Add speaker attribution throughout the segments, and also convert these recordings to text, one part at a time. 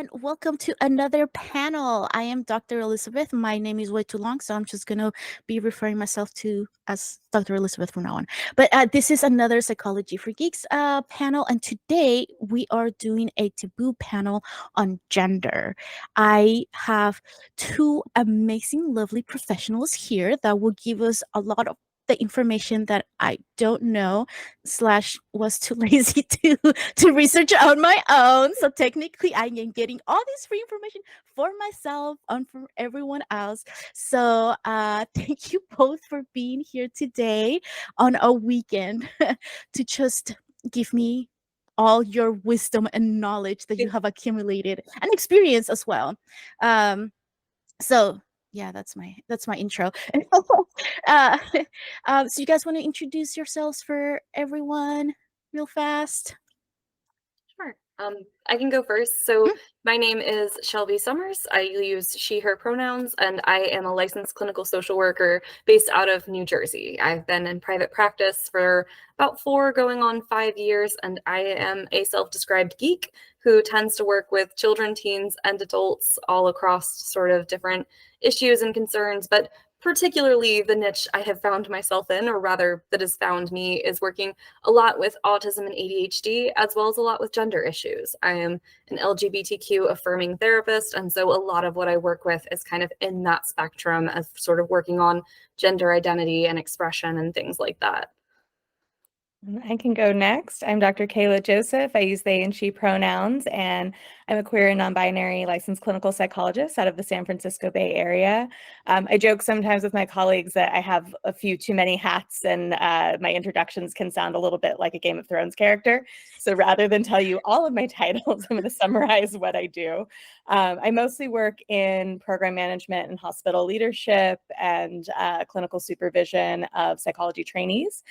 Speaker 1: and welcome to another panel. I am Dr. Elizabeth. My name is way too long, so I'm just going to be referring myself to as Dr. Elizabeth from now on. But this is another Psychology for Geeks panel, and today we are doing a taboo panel on gender. I have two amazing, lovely professionals here that will give us a lot of the information that I don't know slash was too lazy to research on my own. So technically I am getting all this free information for myself and for everyone else. So thank you both for being here today on a weekend to just give me all your wisdom and knowledge that you have accumulated and experience as well. So yeah, that's my intro. uh, so you guys want to introduce yourselves for everyone real fast?
Speaker 2: Sure. I can go first. So my name is Shelby Somers. I use she, her pronouns, and I am a licensed clinical social worker based out of New Jersey. I've been in private practice for about 4 going on 5 years, and I am a self-described geek who tends to work with children, teens, and adults all across sort of different issues and concerns, but particularly the niche I have found myself in, or rather that has found me, is working a lot with autism and ADHD, as well as a lot with gender issues. I am an LGBTQ affirming therapist, and so a lot of what I work with is kind of in that spectrum of sort of working on gender identity and expression and things like that.
Speaker 3: I can go next. I'm Dr. Kaela Joseph. I use they and she pronouns, and I'm a queer and non-binary licensed clinical psychologist out of the San Francisco Bay Area. I joke sometimes with my colleagues that I have a few too many hats, and my introductions can sound a little bit like a Game of Thrones character. So rather than tell you all of my titles, I'm going to summarize what I do. I mostly work in program management and hospital leadership and clinical supervision of psychology trainees.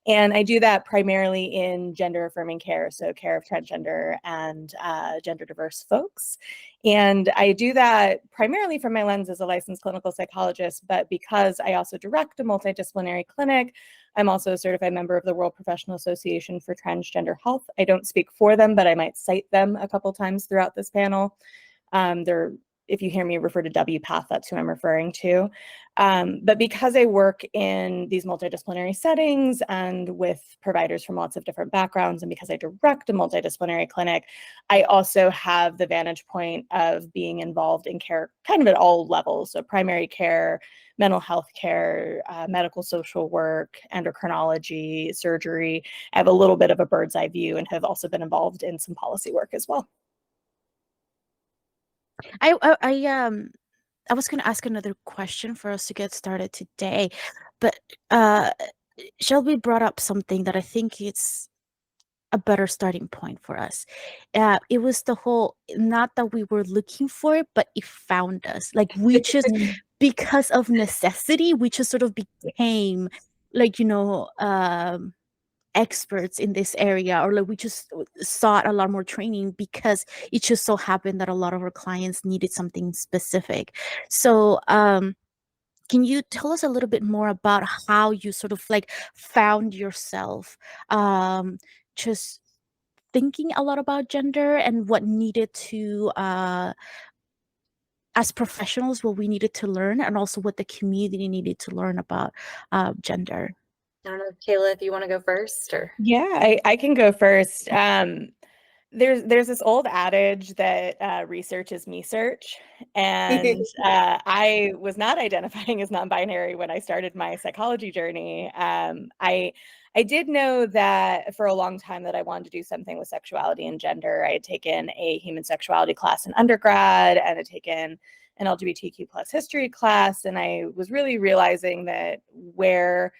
Speaker 3: And I do that primarily in gender affirming care, so care of transgender and gender diverse folks. And I do that primarily from my lens as a licensed clinical psychologist, but because I also direct a multidisciplinary clinic, I'm also a certified member of the World Professional Association for Transgender Health. I don't speak for them, but I might cite them a couple times throughout this panel. If you hear me refer to WPATH, that's who I'm referring to. But because I work in these multidisciplinary settings and with providers from lots of different backgrounds, and because I direct a multidisciplinary clinic, I also have the vantage point of being involved in care kind of at all levels. So primary care, mental health care, medical social work, endocrinology, surgery. I have a little bit of a bird's eye view and have also been involved in some policy work as well.
Speaker 1: I was going to ask another question for us to get started today, but Shelby brought up something that I think it's a better starting point for us. It was the whole, not that we were looking for it, but it found us. Like we just, because of necessity, we just sort of became like, experts in this area, or like we just sought a lot more training because it just so happened that a lot of our clients needed something specific. So can you tell us a little bit more about how you sort of like found yourself just thinking a lot about gender and what needed to as professionals, what we needed to learn, and also what the community needed to learn about gender?
Speaker 2: I don't know, Kaela, if you want to go first or.
Speaker 3: Yeah, I can go first. There's this old adage that research is me search, and I was not identifying as non-binary when I started my psychology journey. I did know that for a long time that I wanted to do something with sexuality and gender. I had taken a human sexuality class in undergrad and had taken an LGBTQ plus history class, and I was really realizing that where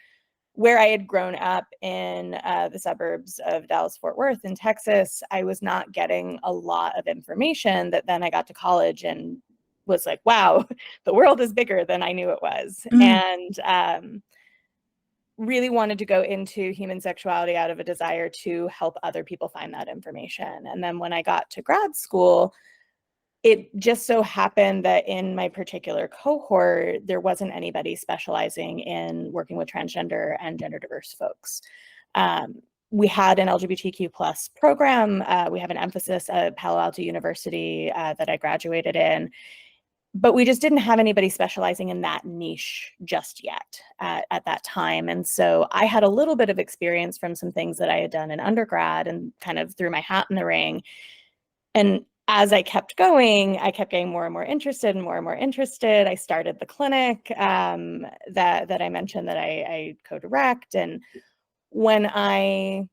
Speaker 3: I had grown up in the suburbs of Dallas-Fort Worth in Texas, I was not getting a lot of information that then I got to college and was like, wow, the world is bigger than I knew it was. And really wanted to go into human sexuality out of a desire to help other people find that information. And then when I got to grad school, it just so happened that in my particular cohort, there wasn't anybody specializing in working with transgender and gender diverse folks. we had an LGBTQ plus program. We have an emphasis at Palo Alto University that I graduated in, but we just didn't have anybody specializing in that niche just yet at that time. And so I had a little bit of experience from some things that I had done in undergrad and kind of threw my hat in the ring. And as I kept going, I kept getting more and more interested and more and more interested. I started the clinic that I mentioned that I co-direct. And when I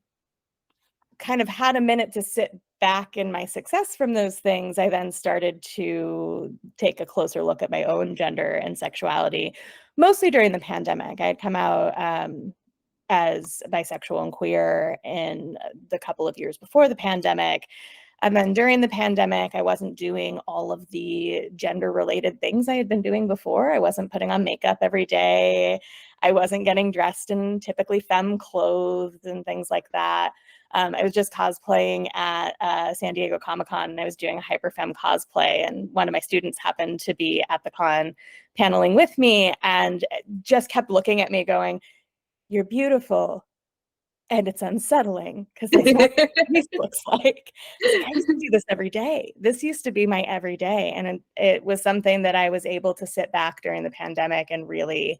Speaker 3: kind of had a minute to sit back in my success from those things, I then started to take a closer look at my own gender and sexuality, mostly during the pandemic. I had come out as bisexual and queer in the couple of years before the pandemic. And then during the pandemic, I wasn't doing all of the gender related things I had been doing before. I wasn't putting on makeup every day. I wasn't getting dressed in typically femme clothes and things like that. I was just cosplaying at San Diego Comic-Con, and I was doing a hyper femme cosplay. And one of my students happened to be at the con paneling with me and just kept looking at me going, "You're beautiful." And it's unsettling because that's not what my face looks like. It's like, I used to do this every day. This used to be my everyday. And it was something that I was able to sit back during the pandemic and really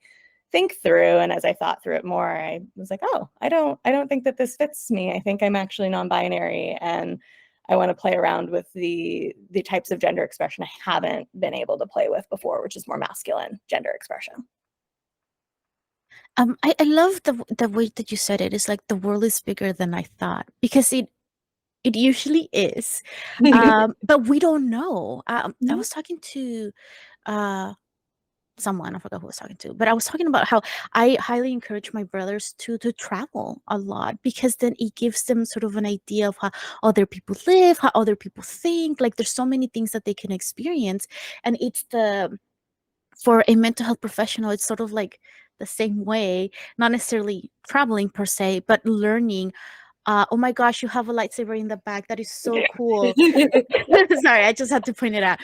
Speaker 3: think through. And as I thought through it more, I was like, oh, I don't think that this fits me. I think I'm actually non-binary, and I want to play around with the types of gender expression I haven't been able to play with before, which is more masculine gender expression.
Speaker 1: I love the way that you said it. It's like the world is bigger than I thought, because it usually is, but we don't know. I was talking to someone, I forgot who I was talking to, but I was talking about how I highly encourage my brothers to travel a lot, because then it gives them sort of an idea of how other people live, how other people think. Like, there's so many things that they can experience, and it's the for a mental health professional, it's sort of like the same way, not necessarily traveling per se, but learning. Oh my gosh, you have a lightsaber in the back. That is so cool. Sorry, I just had to point it out.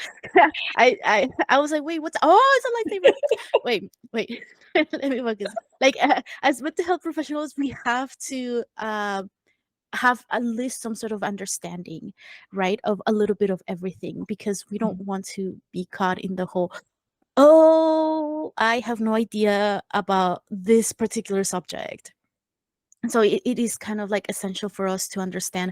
Speaker 1: I was like, wait, what's? Oh, it's a lightsaber. Wait. Let me focus. Like, as mental health professionals, we have to have at least some sort of understanding, right, of a little bit of everything, because we don't want to be caught in the whole, oh, I have no idea about this particular subject. And so it is kind of like essential for us to understand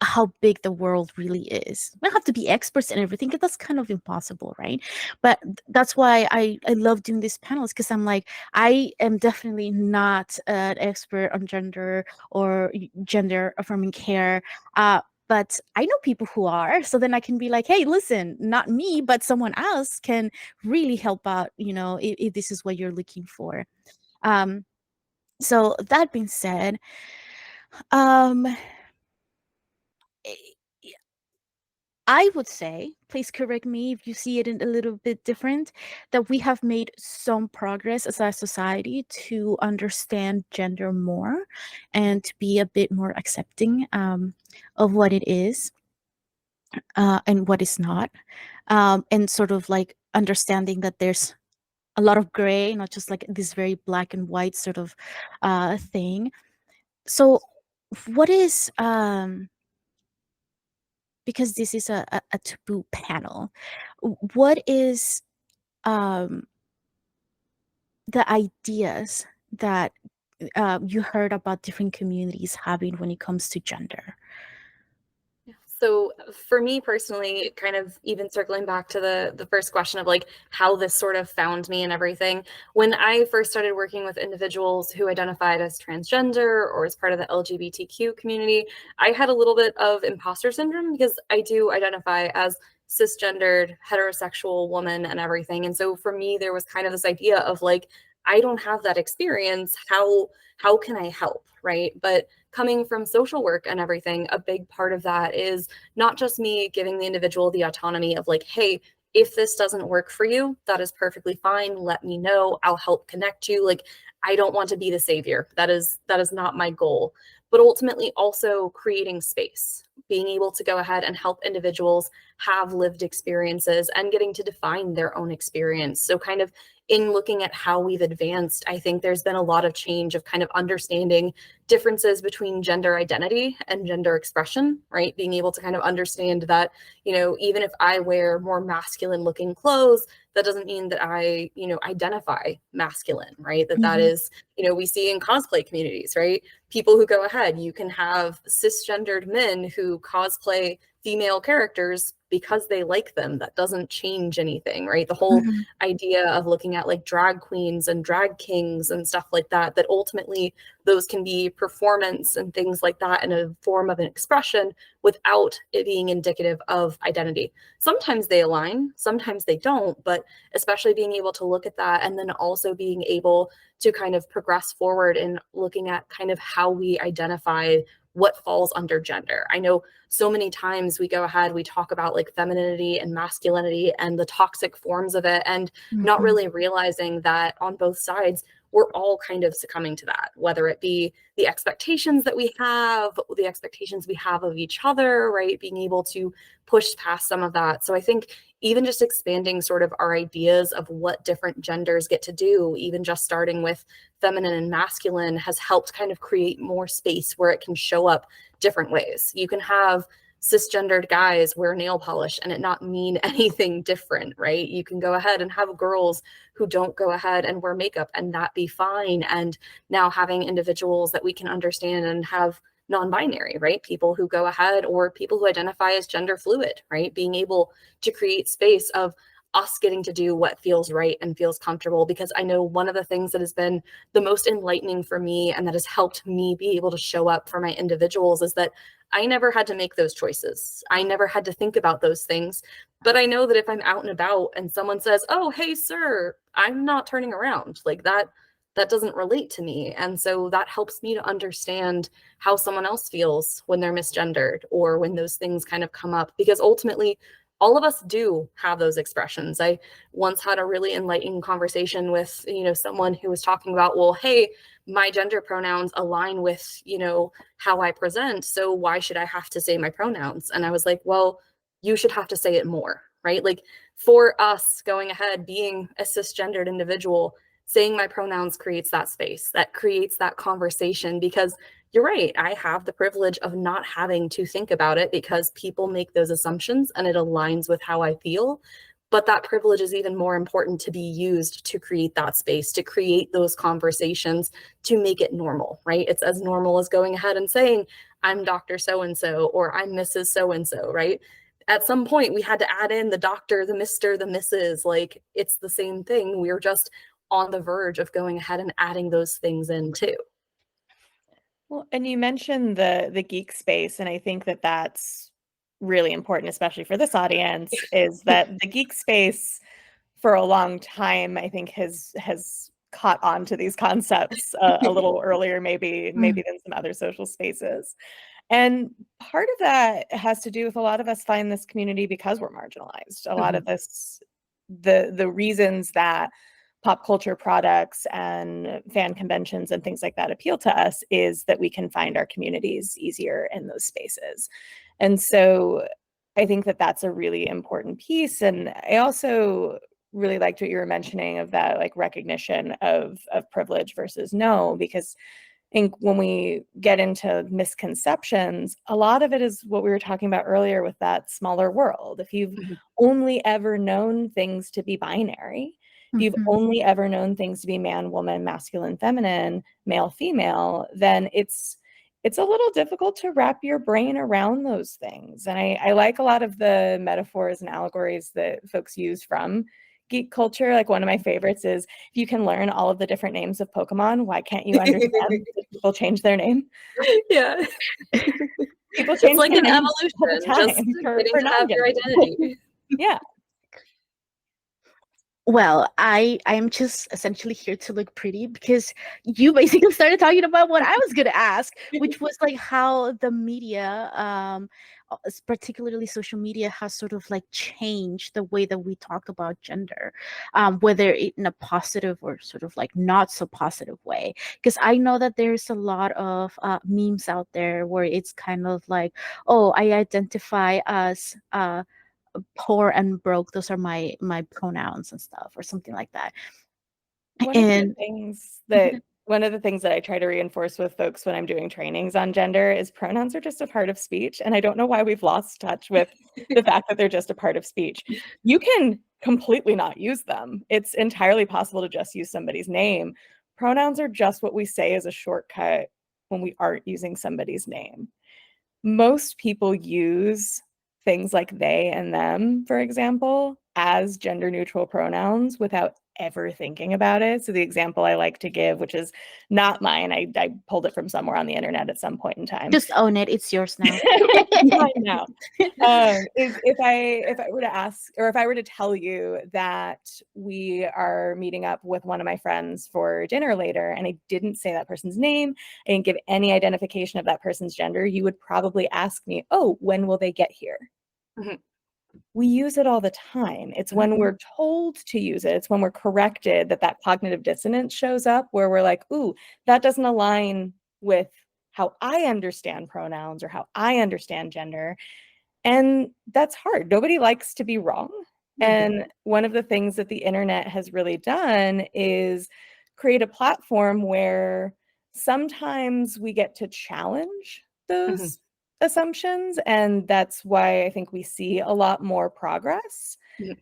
Speaker 1: how big the world really is. We don't have to be experts in everything, because that's kind of impossible, right? But that's why I love doing these panels, because I'm like, I am definitely not an expert on gender or gender affirming care. But I know people who are, so then I can be like, hey, listen, not me, but someone else can really help out, if this is what you're looking for. So that being said, um, I would say, please correct me if you see it in a little bit different, that we have made some progress as a society to understand gender more and to be a bit more accepting of what it is and what is not. And sort of like understanding that there's a lot of gray, not just like this very black and white sort of thing. So, what is because this is a taboo panel, what is um, the ideas that you heard about different communities having when it comes to gender?
Speaker 2: So for me personally, kind of even circling back to the first question of like how this sort of found me and everything, when I first started working with individuals who identified as transgender or as part of the LGBTQ community, I had a little bit of imposter syndrome, because I do identify as cisgendered, heterosexual woman and everything. And so for me, there was kind of this idea of like, I don't have that experience. How can I help? Right. But coming from social work and everything, a big part of that is not just me giving the individual the autonomy of like, hey, if this doesn't work for you, that is perfectly fine. Let me know. I'll help connect you. Like, I don't want to be the savior. That is not my goal. But ultimately also creating space, being able to go ahead and help individuals have lived experiences and getting to define their own experience. So kind of in looking at how we've advanced, I think there's been a lot of change of kind of understanding differences between gender identity and gender expression, right? Being able to kind of understand that, even if I wear more masculine looking clothes, that doesn't mean that I, identify masculine, right? That is, we see in cosplay communities, right? People who go ahead, you can have cisgendered men who cosplay female characters because they like them. That doesn't change anything, right? The whole idea of looking at like drag queens and drag kings and stuff like that, that ultimately those can be performance and things like that in a form of an expression without it being indicative of identity. Sometimes they align, sometimes they don't, but especially being able to look at that and then also being able to kind of progress forward in looking at kind of how we identify what falls under gender. I know so many times we go ahead, we talk about like femininity and masculinity and the toxic forms of it, and not really realizing that on both sides, we're all kind of succumbing to that, whether it be the expectations that we have, the expectations we have of each other, right? Being able to push past some of that. So I think even just expanding sort of our ideas of what different genders get to do, even just starting with feminine and masculine, has helped kind of create more space where it can show up different ways. You can have cisgendered guys wear nail polish and it not mean anything different, right? You can go ahead and have girls who don't go ahead and wear makeup and that be fine. And now having individuals that we can understand and have non-binary, right? People who go ahead, or people who identify as gender fluid, right? Being able to create space of us getting to do what feels right and feels comfortable. Because I know one of the things that has been the most enlightening for me and that has helped me be able to show up for my individuals is that I never had to make those choices. I never had to think about those things. But I know that if I'm out and about and someone says, "Oh, hey, sir," I'm not turning around. Like that doesn't relate to me. And so that helps me to understand how someone else feels when they're misgendered or when those things kind of come up, because ultimately all of us do have those expressions. I once had a really enlightening conversation with, someone who was talking about, well, hey, my gender pronouns align with, how I present. So why should I have to say my pronouns? And I was like, well, you should have to say it more, right? Like for us going ahead, being a cisgendered individual, saying my pronouns creates that space, that creates that conversation, because you're right. I have the privilege of not having to think about it because people make those assumptions and it aligns with how I feel. But that privilege is even more important to be used to create that space, to create those conversations, to make it normal, right? It's as normal as going ahead and saying, I'm Dr. So-and-so, or I'm Mrs. So-and-so, right? At some point, we had to add in the doctor, the Mr., the Mrs. Like, it's the same thing. We're just on the verge of going ahead and adding those things in too.
Speaker 3: Well, and you mentioned the geek space, and I think that that's really important, especially for this audience, is that the geek space for a long time, I think has caught on to these concepts a little earlier, maybe than some other social spaces. And part of that has to do with a lot of us find this community because we're marginalized. A lot of this, the reasons that pop culture products and fan conventions and things like that appeal to us is that we can find our communities easier in those spaces. And so I think that that's a really important piece. And I also really liked what you were mentioning of that, like, recognition of privilege versus no, because I think when we get into misconceptions, a lot of it is what we were talking about earlier with that smaller world. If you've only ever known things to be binary, if you've only ever known things to be man, woman, masculine, feminine, male, female, then it's a little difficult to wrap your brain around those things. And I like a lot of the metaphors and allegories that folks use from geek culture. Like, one of my favorites is, if you can learn all of the different names of Pokemon, why can't you understand that people change their name?
Speaker 2: Yeah.
Speaker 3: People
Speaker 2: It's
Speaker 3: change
Speaker 2: like
Speaker 3: their
Speaker 2: an
Speaker 3: names all the
Speaker 2: evolution, just
Speaker 3: time
Speaker 2: getting
Speaker 3: for
Speaker 2: to have your
Speaker 3: non-gender people.
Speaker 2: identity.
Speaker 3: Yeah.
Speaker 1: Well, I'm just essentially here to look pretty, because you basically started talking about what I was going to ask, which was like how the media, particularly social media, has sort of like changed the way that we talk about gender, whether in a positive or sort of like not so positive way. Because I know that there's a lot of memes out there where it's kind of like, oh, I identify as poor and broke, those are my pronouns and stuff, or something like that.
Speaker 3: One of the
Speaker 1: And
Speaker 3: things that one of the things that I try to reinforce with folks when I'm doing trainings on gender is pronouns are just a part of speech. And I don't know why we've lost touch with the fact that they're just a part of speech. You can completely not use them. It's entirely possible to just use somebody's name. Pronouns are just what we say as a shortcut when we aren't using somebody's name. Most people use things like they and them, for example, as gender neutral pronouns without ever thinking about it. So the example I like to give, which is not mine, I pulled it from somewhere on the internet at some point in time.
Speaker 1: just own it. It's yours now.
Speaker 3: Mine now. Is if I were to ask, or if I were to tell you that we are meeting up with one of my friends for dinner later, and I didn't say that person's name, I didn't give any identification of that person's gender, you would probably ask me, oh, when will they get here?
Speaker 2: Mhm.
Speaker 3: We use it all the time. It's when we're told to use it, it's when we're corrected that cognitive dissonance shows up, where we're like, ooh, that doesn't align with how I understand pronouns or how I understand gender. And that's hard. Nobody likes to be wrong. And one of the things that the internet has really done is create a platform where sometimes we get to challenge those assumptions. And that's why I think we see a lot more progress.
Speaker 2: Mhm.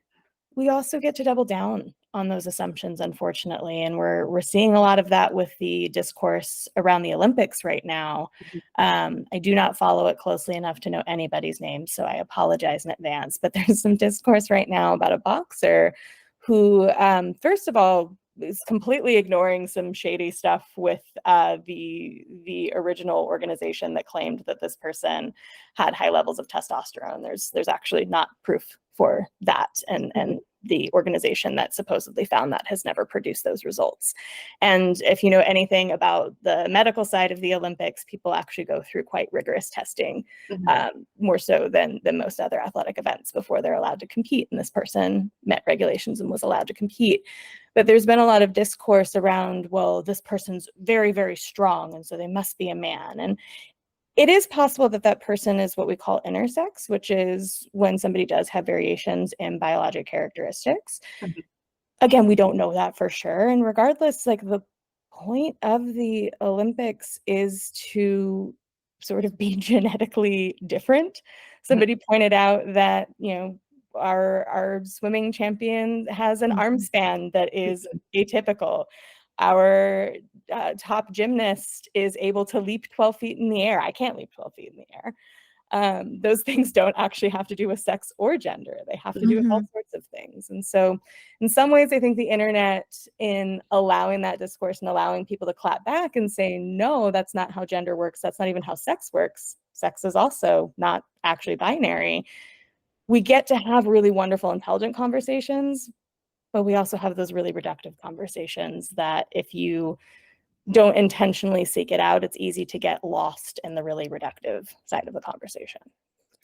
Speaker 3: We also get to double down on those assumptions, unfortunately, and we're seeing a lot of that with the discourse around the Olympics right now. I do not follow it closely enough to know anybody's name, so I apologize in advance. But there's some discourse right now about a boxer who, first of all, is completely ignoring some shady stuff with the original organization that claimed that this person had high levels of testosterone. There's actually not proof for that, and the organization that supposedly found that has never produced those results. And if you know anything about the medical side of the Olympics, people actually go through quite rigorous testing, more so than most other athletic events before they're allowed to compete. And this person met regulations and was allowed to compete. But there's been a lot of discourse around, well, this person's very, very strong, and so they must be a man. And it is possible that that person is what we call intersex, which is when somebody does have variations in biologic characteristics. Again, we don't know that for sure. And regardless, like, the point of the Olympics is to sort of be genetically different. Somebody pointed out that, our swimming champion has an arm span that is atypical. Our top gymnast is able to leap 12 feet in the air. I can't leap 12 feet in the air. Those things don't actually have to do with sex or gender. They have to do with all sorts of things. And so in some ways, I think the internet, in allowing that discourse and allowing people to clap back and say, no, that's not how gender works. That's not even how sex works. Sex is also not actually binary. We get to have really wonderful, intelligent conversations, but we also have those really reductive conversations that if you don't intentionally seek it out, it's easy to get lost in the really reductive side of the conversation.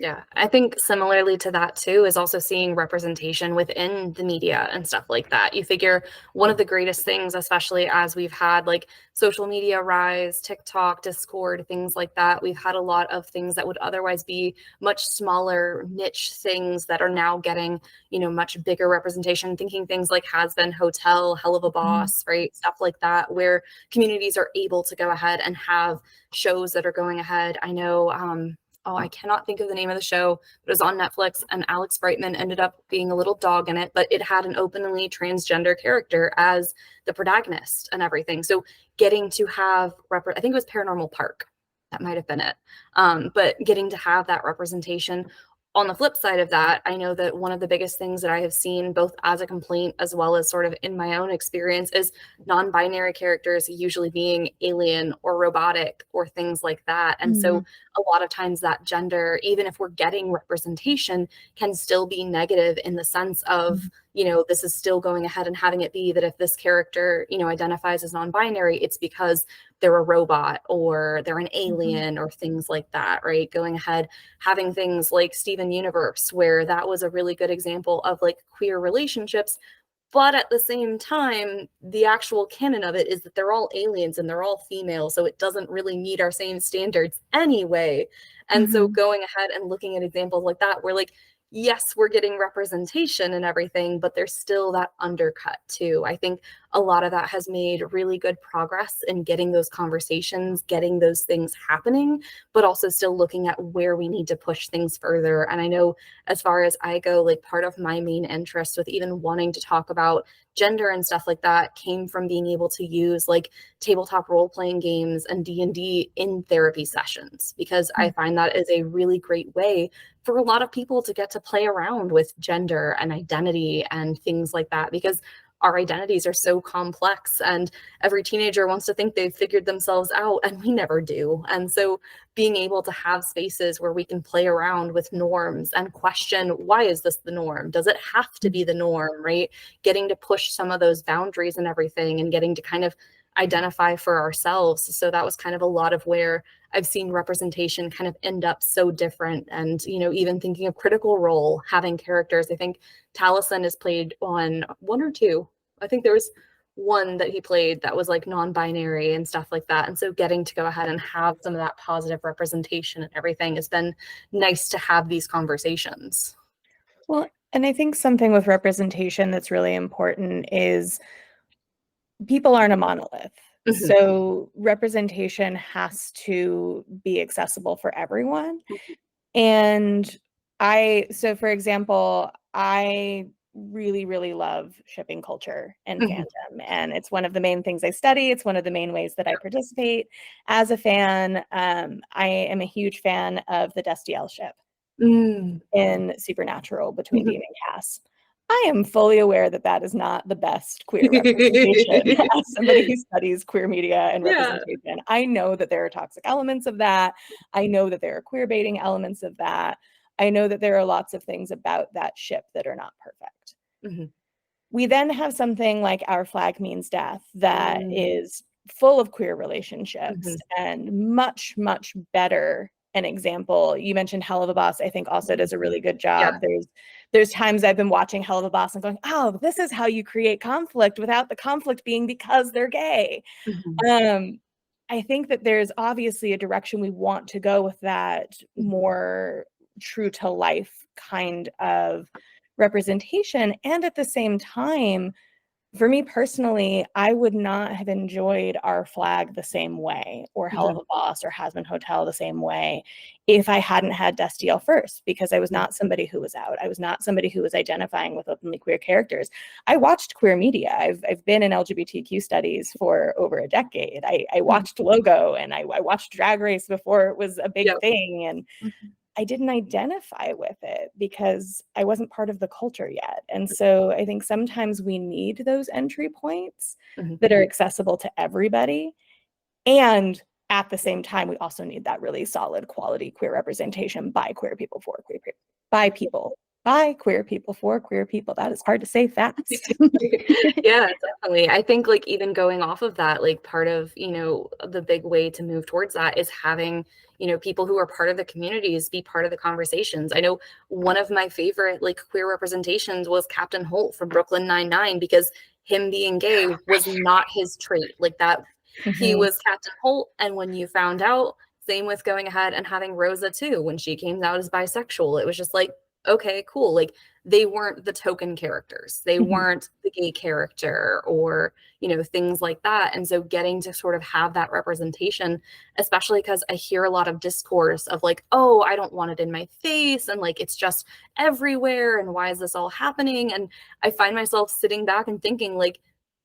Speaker 2: Yeah, I think similarly to that too is also seeing representation within the media and stuff like that. You figure one of the greatest things, especially as we've had like social media rise, TikTok, Discord, things like that, we've had a lot of things that would otherwise be much smaller niche things that are now getting, much bigger representation. Thinking things like Has Been Hotel, Hell of a Boss, right? Stuff like that, where communities are able to go ahead and have shows that are going ahead. I know, I cannot think of the name of the show, but it was on Netflix, and Alex Brightman ended up being a little dog in it, but it had an openly transgender character as the protagonist and everything. So getting to have, I think it was Paranormal Park. That might have been it. But getting to have that representation. On the flip side of that, I know that one of the biggest things that I have seen, both as a complaint as well as sort of in my own experience, is non-binary characters usually being alien or robotic or things like that. And so a lot of times that gender, even if we're getting representation, can still be negative in the sense of, this is still going ahead and having it be that if this character, identifies as non-binary, it's because they're a robot or they're an alien or things like that, right? Going ahead, having things like Steven Universe, where that was a really good example of like queer relationships. But at the same time, the actual canon of it is that they're all aliens and they're all female. So it doesn't really meet our same standards anyway. And so going ahead and looking at examples like that, where like, yes, we're getting representation and everything, but there's still that undercut too. I think a lot of that has made really good progress in getting those conversations, getting those things happening, but also still looking at where we need to push things further. And I know as far as I go, like part of my main interest with even wanting to talk about gender and stuff like that came from being able to use like tabletop role-playing games and D&D in therapy sessions, because I find that is a really great way for a lot of people to get to play around with gender and identity and things like that, because our identities are so complex and every teenager wants to think they've figured themselves out and we never do. And so being able to have spaces where we can play around with norms and question, why is this the norm? Does it have to be the norm, right? Getting to push some of those boundaries and everything and getting to kind of identify for ourselves. So that was kind of a lot of where I've seen representation kind of end up so different. And, you know, even thinking of Critical Role, having characters, I think Taliesin is played on one or two. I think there was one that he played that was like non-binary and stuff like that. And so getting to go ahead and have some of that positive representation and everything has been nice to have these conversations.
Speaker 3: Well, and I think something with representation that's really important is people aren't a monolith.
Speaker 2: Mhm.
Speaker 3: So representation has to be accessible for everyone. And so for example, I really, really love shipping culture and
Speaker 2: Mhm.
Speaker 3: fandom. And it's one of the main things I study. It's one of the main ways that I participate as a fan. I am a huge fan of the Destiel ship
Speaker 2: Mm.
Speaker 3: in Supernatural between
Speaker 2: Mhm.
Speaker 3: Dean and Cass. I am fully aware that that is not the best queer representation. As somebody who studies queer media and
Speaker 2: Yeah.
Speaker 3: representation, I know that there are toxic elements of that. I know that there are queer baiting elements of that. I know that there are lots of things about that ship that are not perfect.
Speaker 2: Mhm.
Speaker 3: We then have something like Our Flag Means Death that
Speaker 2: Mm.
Speaker 3: is full of queer relationships
Speaker 2: Mhm.
Speaker 3: and much, much better an example. You mentioned Hell of a Boss, I think also does a really good job.
Speaker 2: Yeah.
Speaker 3: There's times I've been watching Hell of a Boss and going, oh, this is how you create conflict without the conflict being because they're gay.
Speaker 2: Mhm.
Speaker 3: I think that there's obviously a direction we want to go with that more true to life kind of representation. And at the same time, for me personally, I would not have enjoyed Our Flag the same way, or Hell of
Speaker 2: Mhm.
Speaker 3: a Boss, or Hazbin Hotel the same way, if I hadn't had Destiel first, because I was not somebody who was out. I was not somebody who was identifying with openly queer characters. I watched queer media. I've been in LGBTQ studies for over a decade. I watched Logo, and I watched Drag Race before it was a big
Speaker 2: Yep.
Speaker 3: thing, and I didn't identify with it because I wasn't part of the culture yet. And so I think sometimes we need those entry points
Speaker 2: Mhm.
Speaker 3: that are accessible to everybody. And at the same time, we also need that really solid quality queer representation by queer people for queer people, by people, by queer people for queer people. That is hard to say fast.
Speaker 2: Yeah, definitely. I think like even going off of that, like part of, you know, the big way to move towards that is having, you know, people who are part of the communities be part of the conversations. I know one of my favorite like queer representations was Captain Holt from Brooklyn Nine-Nine, because him being gay was not his trait. Like that he
Speaker 3: Mhm.
Speaker 2: was Captain Holt, and when you found out, same with going ahead and having Rosa too, when she came out as bisexual, it was just like, okay, cool. Like they weren't the token characters. They
Speaker 3: Mhm.
Speaker 2: weren't the gay character or, you know, things like that. And so getting to sort of have that representation, especially because I hear a lot of discourse of like, oh, I don't want it in my face. And like, it's just everywhere. And why is this all happening? And I find myself sitting back and thinking like,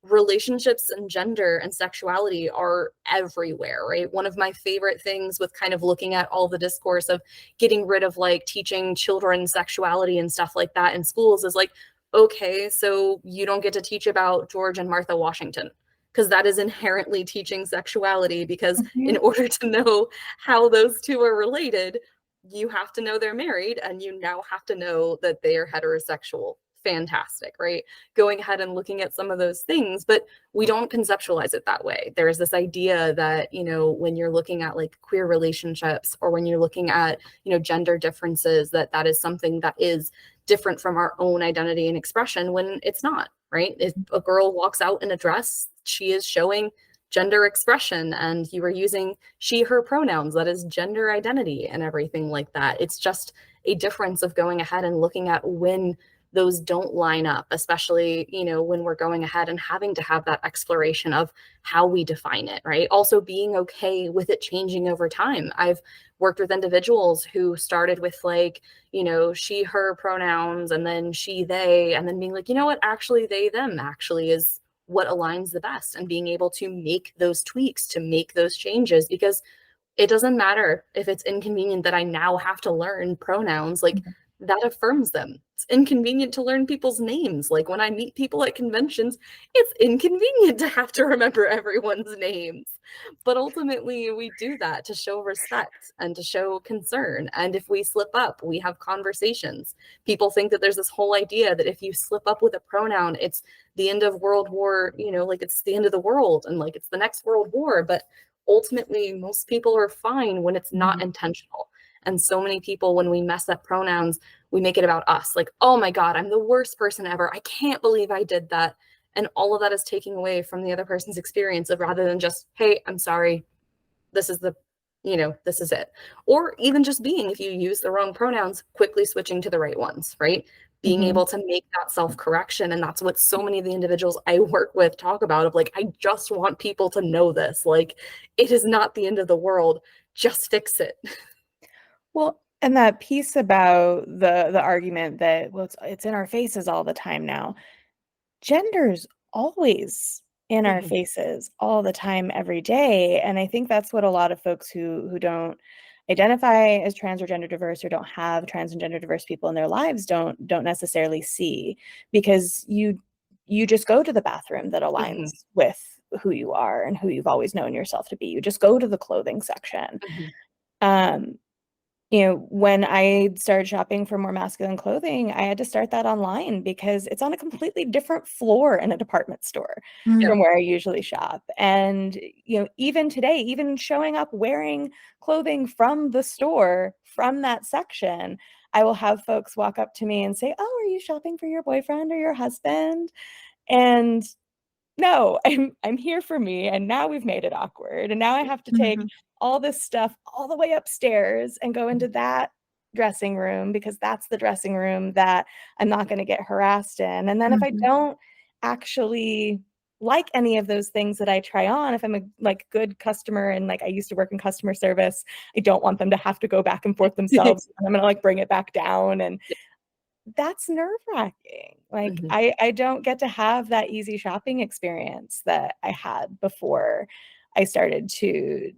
Speaker 2: relationships and gender and sexuality are everywhere, right? One of my favorite things with kind of looking at all the discourse of getting rid of like teaching children sexuality and stuff like that in schools is like, okay, so you don't get to teach about George and Martha Washington because that is inherently teaching sexuality, because in
Speaker 3: Mhm.
Speaker 2: order to know how those two are related, you have to know they're married and you now have to know that they are heterosexual. Fantastic, right? Going ahead and looking at some of those things, but we don't conceptualize it that way. There's this idea that, you know, when you're looking at like queer relationships or when you're looking at, you know, gender differences, that that is something that is different from our own identity and expression, when it's not, right? If a girl walks out in a dress, she is showing gender expression, and you are using she her pronouns, that is gender identity and everything like that. It's just a difference of going ahead and looking at when those don't line up, especially, when we're going ahead and having to have that exploration of how we define it, right? Also being okay with it changing over time. I've worked with individuals who started with like, she, her pronouns, and then she, they, and then being like, you know what, actually they, them actually is what aligns the best, and being able to make those tweaks, to make those changes, because it doesn't matter if it's inconvenient that I now have to learn pronouns, like that affirms them. It's inconvenient to learn people's names. Like when I meet people at conventions, it's inconvenient to have to remember everyone's names. But ultimately, we do that to show respect and to show concern. And if we slip up, we have conversations. People think that there's this whole idea that if you slip up with a pronoun, it's the end of World War, like it's the end of the world and like it's the next World War. But ultimately, most people are fine when it's not intentional. And so many people, when we mess up pronouns, we make it about us. Like, oh my God, I'm the worst person ever. I can't believe I did that. And all of that is taking away from the other person's experience of, rather than just, hey, I'm sorry, this is this is it. Or even just being, if you use the wrong pronouns, quickly switching to the right ones, right? Being able to make that self-correction. And that's what so many of the individuals I work with talk about, of like, I just want people to know this. Like, it is not the end of the world. Just fix it.
Speaker 3: Well, and that piece about the argument that, well, it's in our faces all the time now. Gender's always in our faces all the time, every day. And I think that's what a lot of folks who don't identify as trans or gender diverse, or don't have trans and gender diverse people in their lives, don't necessarily see, because you just go to the bathroom that aligns with who you are and who you've always known yourself to be. You just go to the clothing section. Um, when I started shopping for more masculine clothing, I had to start that online because it's on a completely different floor in a department store from where I usually shop. And, even today, even showing up wearing clothing from the store, from that section, I will have folks walk up to me and say, "Oh, are you shopping for your boyfriend or your husband?" And no, I'm here for me, and now we've made it awkward, and now I have to take all this stuff all the way upstairs and go into that dressing room, because that's the dressing room that I'm not gonna get harassed in. And then if I don't actually like any of those things that I try on, if I'm a, like, good customer, and, like, I used to work in customer service, I don't want them to have to go back and forth themselves, and I'm gonna, like, bring it back down, and that's nerve-wracking. Like, I don't get to have that easy shopping experience that I had before I started to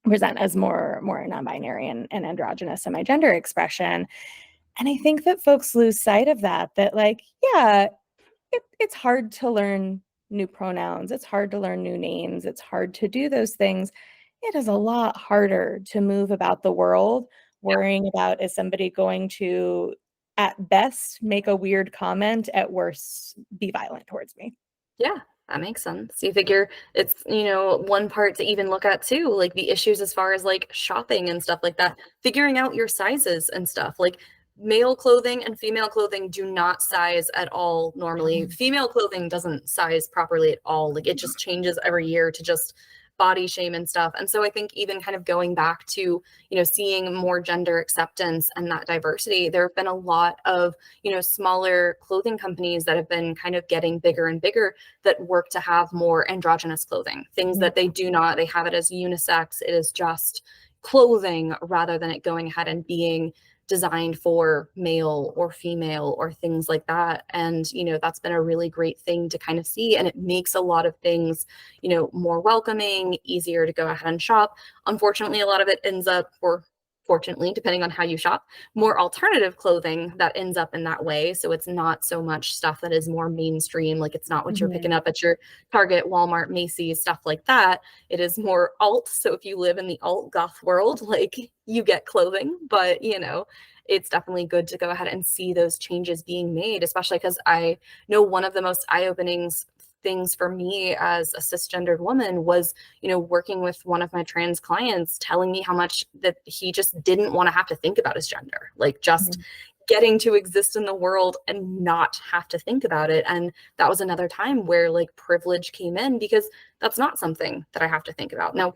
Speaker 3: present as more non-binary and androgynous in my gender expression. And I think that folks lose sight of that, like, yeah, it's hard to learn new pronouns, it's hard to learn new names, it's hard to do those things. It is a lot harder to move about the world worrying about, is somebody going to, at best, make a weird comment, at worst, be violent towards me.
Speaker 2: Yeah, that makes sense. You figure it's, one part to even look at too, like the issues as far as like shopping and stuff like that, figuring out your sizes and stuff. Like male clothing and female clothing do not size at all normally. Female clothing doesn't size properly at all. Like it just changes every year to just body shame and stuff. And so I think even kind of going back to, seeing more gender acceptance and that diversity, there have been a lot of, smaller clothing companies that have been kind of getting bigger and bigger that work to have more androgynous clothing, things that they do not, they have it as unisex. It is just clothing rather than it going ahead and being designed for male or female or things like that. And, that's been a really great thing to kind of see. And it makes a lot of things, more welcoming, easier to go ahead and shop. Unfortunately, a lot of it ends up, or fortunately, depending on how you shop, more alternative clothing that ends up in that way. So it's not so much stuff that is more mainstream. Like it's not what you're picking up at your Target, Walmart, Macy's, stuff like that. It is more alt. So if you live in the alt goth world, like you get clothing, but it's definitely good to go ahead and see those changes being made, especially because I know one of the most eye-opening things for me as a cisgendered woman was, working with one of my trans clients telling me how much that he just didn't want to have to think about his gender, like just getting to exist in the world and not have to think about it. And that was another time where like privilege came in, because that's not something that I have to think about. Now,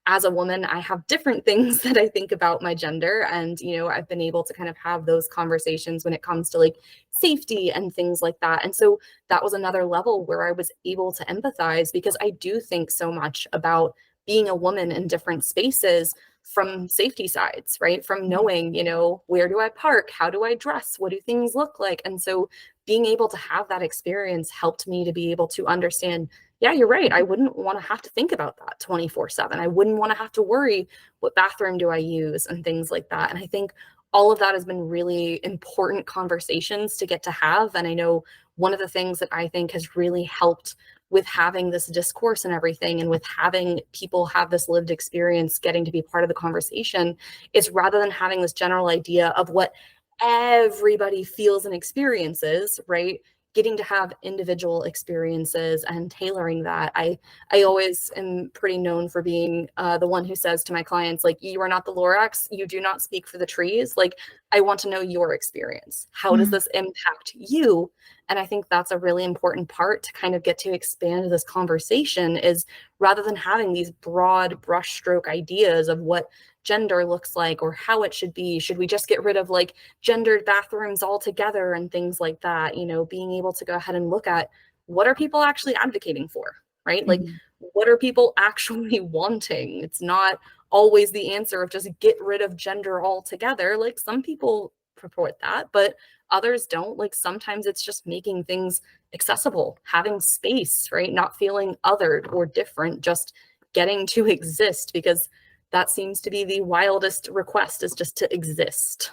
Speaker 2: as a woman, I have different things that I think about my gender. And, you know, I've been able to kind of have those conversations when it comes to like safety and things like that. And so that was another level where I was able to empathize, because I do think so much about being a woman in different spaces from safety sides, right? From knowing, you know, where do I park? How do I dress? What do things look like? And so being able to have that experience helped me to be able to understand, yeah, you're right. I wouldn't want to have to think about that 24/7. I wouldn't want to have to worry, what bathroom do I use and things like that. And I think all of that has been really important conversations to get to have. And I know one of the things that I think has really helped with having this discourse and everything, and with having people have this lived experience getting to be part of the conversation, is rather than having this general idea of what everybody feels and experiences, right? Getting to have individual experiences and tailoring that. I always am pretty known for being the one who says to my clients, like, you are not the Lorax, you do not speak for the trees. Like, I want to know your experience. How does this impact you? And I think that's a really important part to kind of get to expand this conversation, is rather than having these broad brushstroke ideas of what gender looks like or how it should be, should we just get rid of like gendered bathrooms altogether and things like that, you know, being able to go ahead and look at what are people actually advocating for, right? Like, what are people actually wanting? It's not always the answer of just get rid of gender altogether. Like, some people purport that, but others don't. Like, sometimes it's just making things accessible, having space, right? Not feeling othered or different, just getting to exist, because that seems to be the wildest request, is just to exist.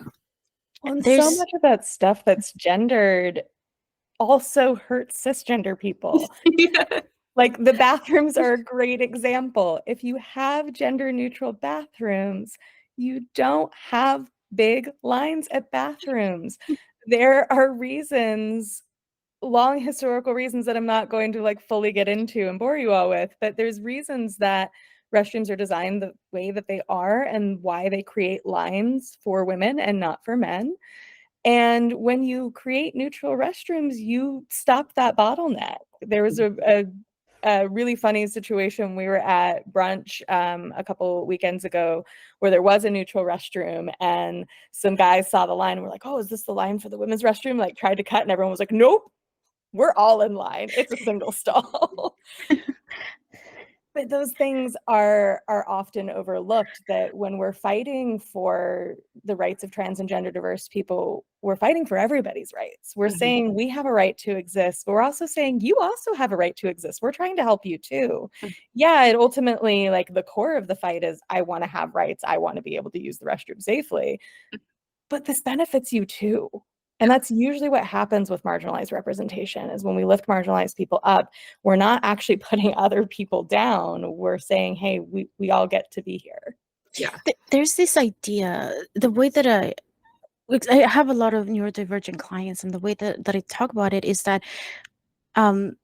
Speaker 3: Well, and so
Speaker 1: There's
Speaker 3: much of that stuff that's gendered also hurts cisgender people. Like, the bathrooms are a great example. If you have gender neutral bathrooms, you don't have big lines at bathrooms. There are reasons, long historical reasons that I'm not going to like fully get into and bore you all with, but there's reasons that restrooms are designed the way that they are and why they create lines for women and not for men. And when you create neutral restrooms, you stop that bottleneck. There was a really funny situation. We were at brunch a couple weekends ago where there was a neutral restroom, and some guys saw the line and were like, "Oh, is this the line for the women's restroom?" Like, tried to cut, and everyone was like, "Nope, we're all in line. It's a single stall." But those things are often overlooked, that when we're fighting for the rights of trans and gender diverse people, we're fighting for everybody's rights. We're saying we have a right to exist, but we're also saying you also have a right to exist. We're trying to help you too. Yeah, it ultimately, like, the core of the fight is I want to have rights. I want to be able to use the restroom safely. But this benefits you too. And that's usually what happens with marginalized representation, is when we lift marginalized people up, we're not actually putting other people down. We're saying, hey, we all get to be here.
Speaker 2: Yeah.
Speaker 1: there's this idea, the way that I have a lot of neurodivergent clients, and the way that I talk about it is that um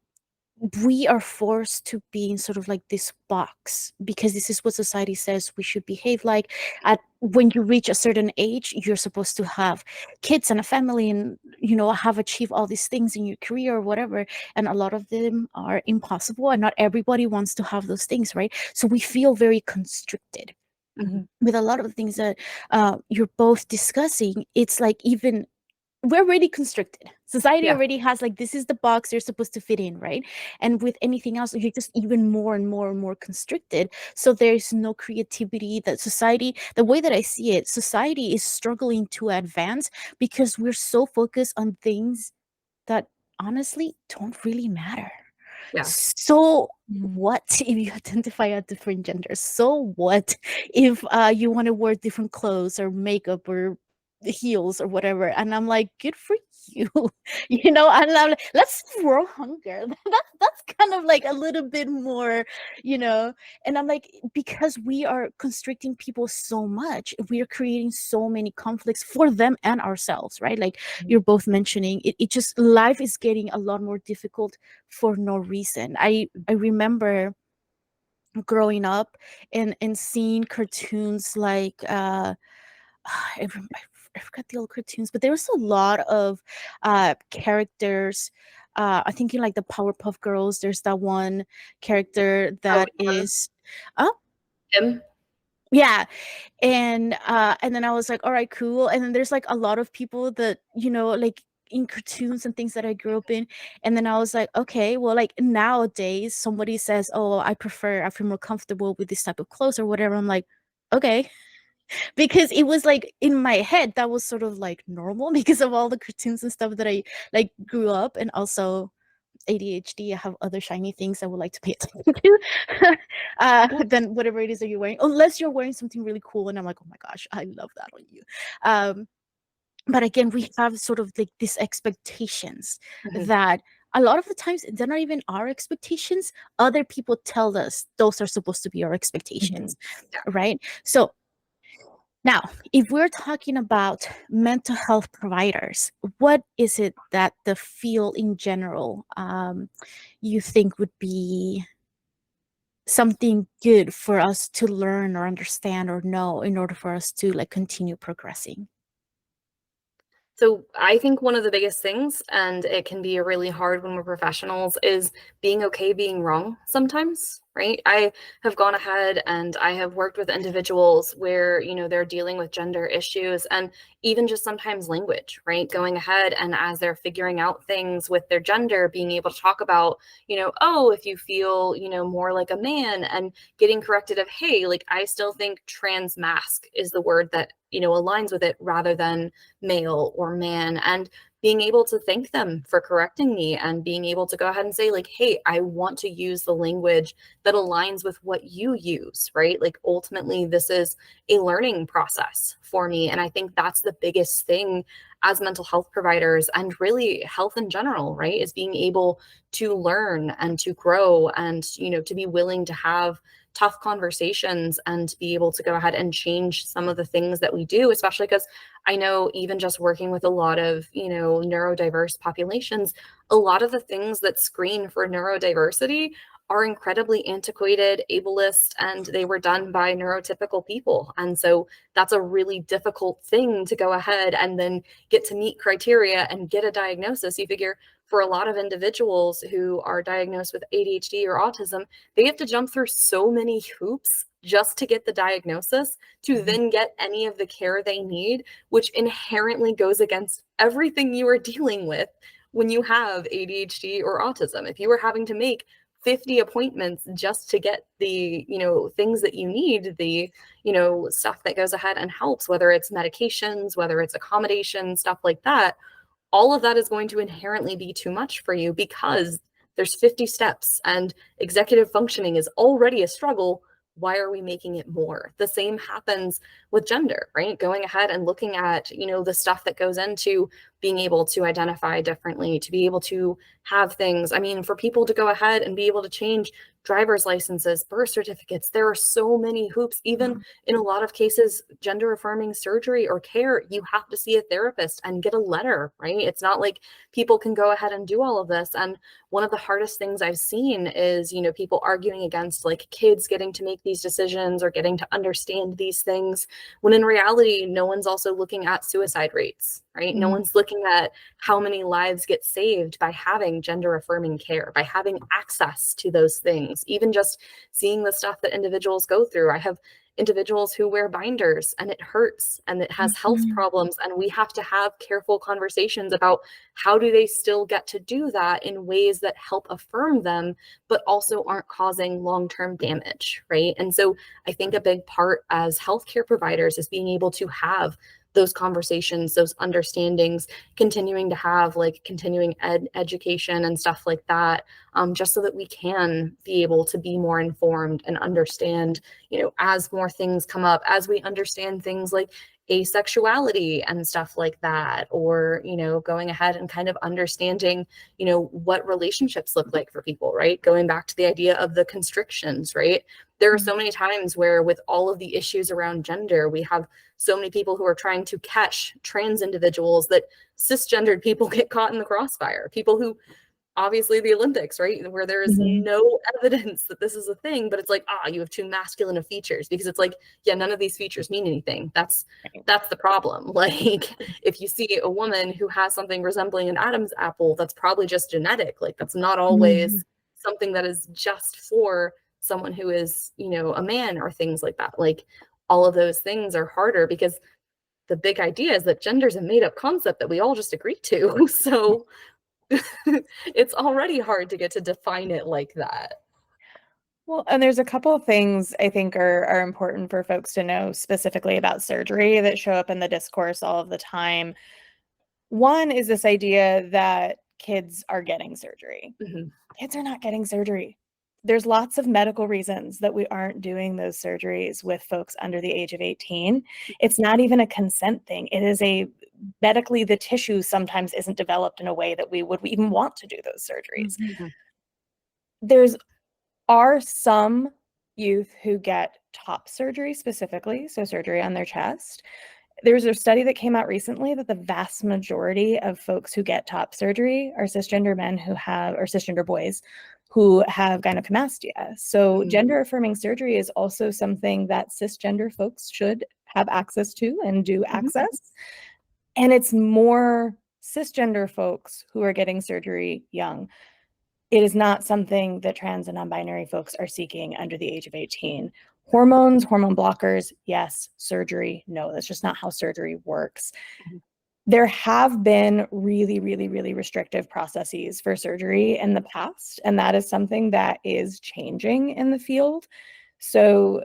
Speaker 1: we are forced to be in sort of like this box, because this is what society says we should behave like. At when you reach a certain age, you're supposed to have kids and a family, and have achieved all these things in your career or whatever, and a lot of them are impossible, and not everybody wants to have those things, right? So we feel very constricted with a lot of the things that you're both discussing. It's like, even we're already constricted. Society
Speaker 2: Yeah.
Speaker 1: already has, like, this is the box you're supposed to fit in, right? And with anything else, you're just even more and more and more constricted. So there's no creativity. That society, the way that I see it, society is struggling to advance because we're so focused on things that honestly don't really matter.
Speaker 2: Yeah.
Speaker 1: So what if you identify a different gender? So what if you want to wear different clothes or makeup or heels or whatever? And I'm like, good for you. And I'm like, let's throw hunger. That's kind of like a little bit more, and I'm like, because we are constricting people so much, we are creating so many conflicts for them and ourselves, right? Like you're both mentioning, it just, life is getting a lot more difficult for no reason. I remember growing up and seeing cartoons like I forgot the old cartoons, but there was a lot of characters. I think in like the Powerpuff Girls, there's that one character that
Speaker 2: yeah.
Speaker 1: is. Oh,
Speaker 2: Him.
Speaker 1: Yeah. And then I was like, all right, cool. And then there's like a lot of people that, like in cartoons and things that I grew up in. And then I was like, okay, well, like nowadays somebody says, oh, I feel more comfortable with this type of clothes or whatever. I'm like, okay. Because it was like in my head that was sort of like normal because of all the cartoons and stuff that I like grew up, and also ADHD. I have other shiny things I would like to pay attention to than whatever it is that you're wearing, unless you're wearing something really cool. And I'm like, oh my gosh, I love that on you. But again, we have sort of like these expectations that a lot of the times they're not even our expectations. Other people tell us those are supposed to be our expectations, right? So now, if we're talking about mental health providers, what is it that the field in general you think would be something good for us to learn or understand or know in order for us to like continue progressing?
Speaker 2: So I think one of the biggest things, and it can be really hard when we're professionals, is being okay being wrong sometimes, right? I have gone ahead and I have worked with individuals where, they're dealing with gender issues and even just sometimes language, right? Going ahead and as they're figuring out things with their gender, being able to talk about, oh, if you feel, more like a man, and getting corrected of, hey, like I still think trans mask is the word that, aligns with it rather than male or man, and being able to thank them for correcting me and being able to go ahead and say like, hey, I want to use the language that aligns with what you use, right? Like ultimately this is a learning process for me, and I think that's the biggest thing as mental health providers and really health in general, right, is being able to learn and to grow and to be willing to have tough conversations and to be able to go ahead and change some of the things that we do, especially because I know even just working with a lot of, neurodiverse populations, a lot of the things that screen for neurodiversity are incredibly antiquated, ableist, and they were done by neurotypical people. And so that's a really difficult thing to go ahead and then get to meet criteria and get a diagnosis. You figure for a lot of individuals who are diagnosed with ADHD or autism, they have to jump through so many hoops just to get the diagnosis to then get any of the care they need, which inherently goes against everything you are dealing with when you have ADHD or autism. If you are having to make 50 appointments just to get the, things that you need, the, stuff that goes ahead and helps, whether it's medications, whether it's accommodation, stuff like that, all of that is going to inherently be too much for you because there's 50 steps and executive functioning is already a struggle. Why are we making it more? The same happens with gender, right? Going ahead and looking at, the stuff that goes into being able to identify differently, to be able to have things. I mean, for people to go ahead and be able to change driver's licenses, birth certificates, there are so many hoops. Even in a lot of cases, gender affirming surgery or care, you have to see a therapist and get a letter, right? It's not like people can go ahead and do all of this. And one of the hardest things I've seen is, people arguing against like kids getting to make these decisions or getting to understand these things, when in reality, no one's also looking at suicide rates, right? No one's looking at how many lives get saved by having gender affirming care, by having access to those things, even just seeing the stuff that individuals go through. I have individuals who wear binders and it hurts and it has health problems, and we have to have careful conversations about how do they still get to do that in ways that help affirm them but also aren't causing long-term damage, right? And so I think a big part as healthcare providers is being able to have those conversations, those understandings, continuing to have like continuing education and stuff like that, just so that we can be able to be more informed and understand, as more things come up, as we understand things like asexuality and stuff like that, or, going ahead and kind of understanding, what relationships look like for people, right? Going back to the idea of the constrictions, right? There are so many times where with all of the issues around gender, we have so many people who are trying to catch trans individuals that cisgendered people get caught in the crossfire. People who obviously the Olympics, right? Where there is no evidence that this is a thing, but it's like, you have too masculine of features, because it's like, yeah, none of these features mean anything. That's the problem. Like if you see a woman who has something resembling an Adam's apple, that's probably just genetic. Like that's not always something that is just for someone who is, a man or things like that. Like all of those things are harder because the big idea is that gender is a made up concept that we all just agree to. So it's already hard to get to define it like that.
Speaker 3: Well, and there's a couple of things I think are important for folks to know specifically about surgery that show up in the discourse all of the time. One is this idea that kids are getting surgery.
Speaker 2: Mhm.
Speaker 3: Kids are not getting surgery. There's lots of medical reasons that we aren't doing those surgeries with folks under the age of 18. It's not even a consent thing. It is medically, the tissue sometimes isn't developed in a way that we would even want to do those surgeries.
Speaker 2: Mhm.
Speaker 3: There's are some youth who get top surgery specifically, so surgery on their chest. There's a study that came out recently that the vast majority of folks who get top surgery are cisgender men or cisgender boys who have gynecomastia. So gender affirming surgery is also something that cisgender folks should have access to and do access. And it's more cisgender folks who are getting surgery young. It is not something that trans and non-binary folks are seeking under the age of 18. Hormones, hormone blockers, yes. Surgery, no. That's just not how surgery works.
Speaker 2: Mhm.
Speaker 3: There have been really, really, really restrictive processes for surgery in the past, and that is something that is changing in the field. So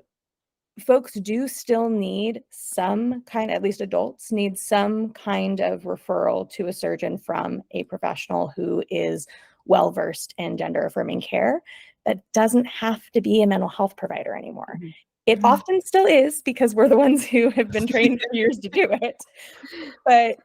Speaker 3: folks do still need some kind, at least adults need some kind of referral to a surgeon from a professional who is well-versed in gender affirming care. That doesn't have to be a mental health provider anymore.
Speaker 2: Mhm.
Speaker 3: It often still is because we're the ones who have been trained for years to do it. But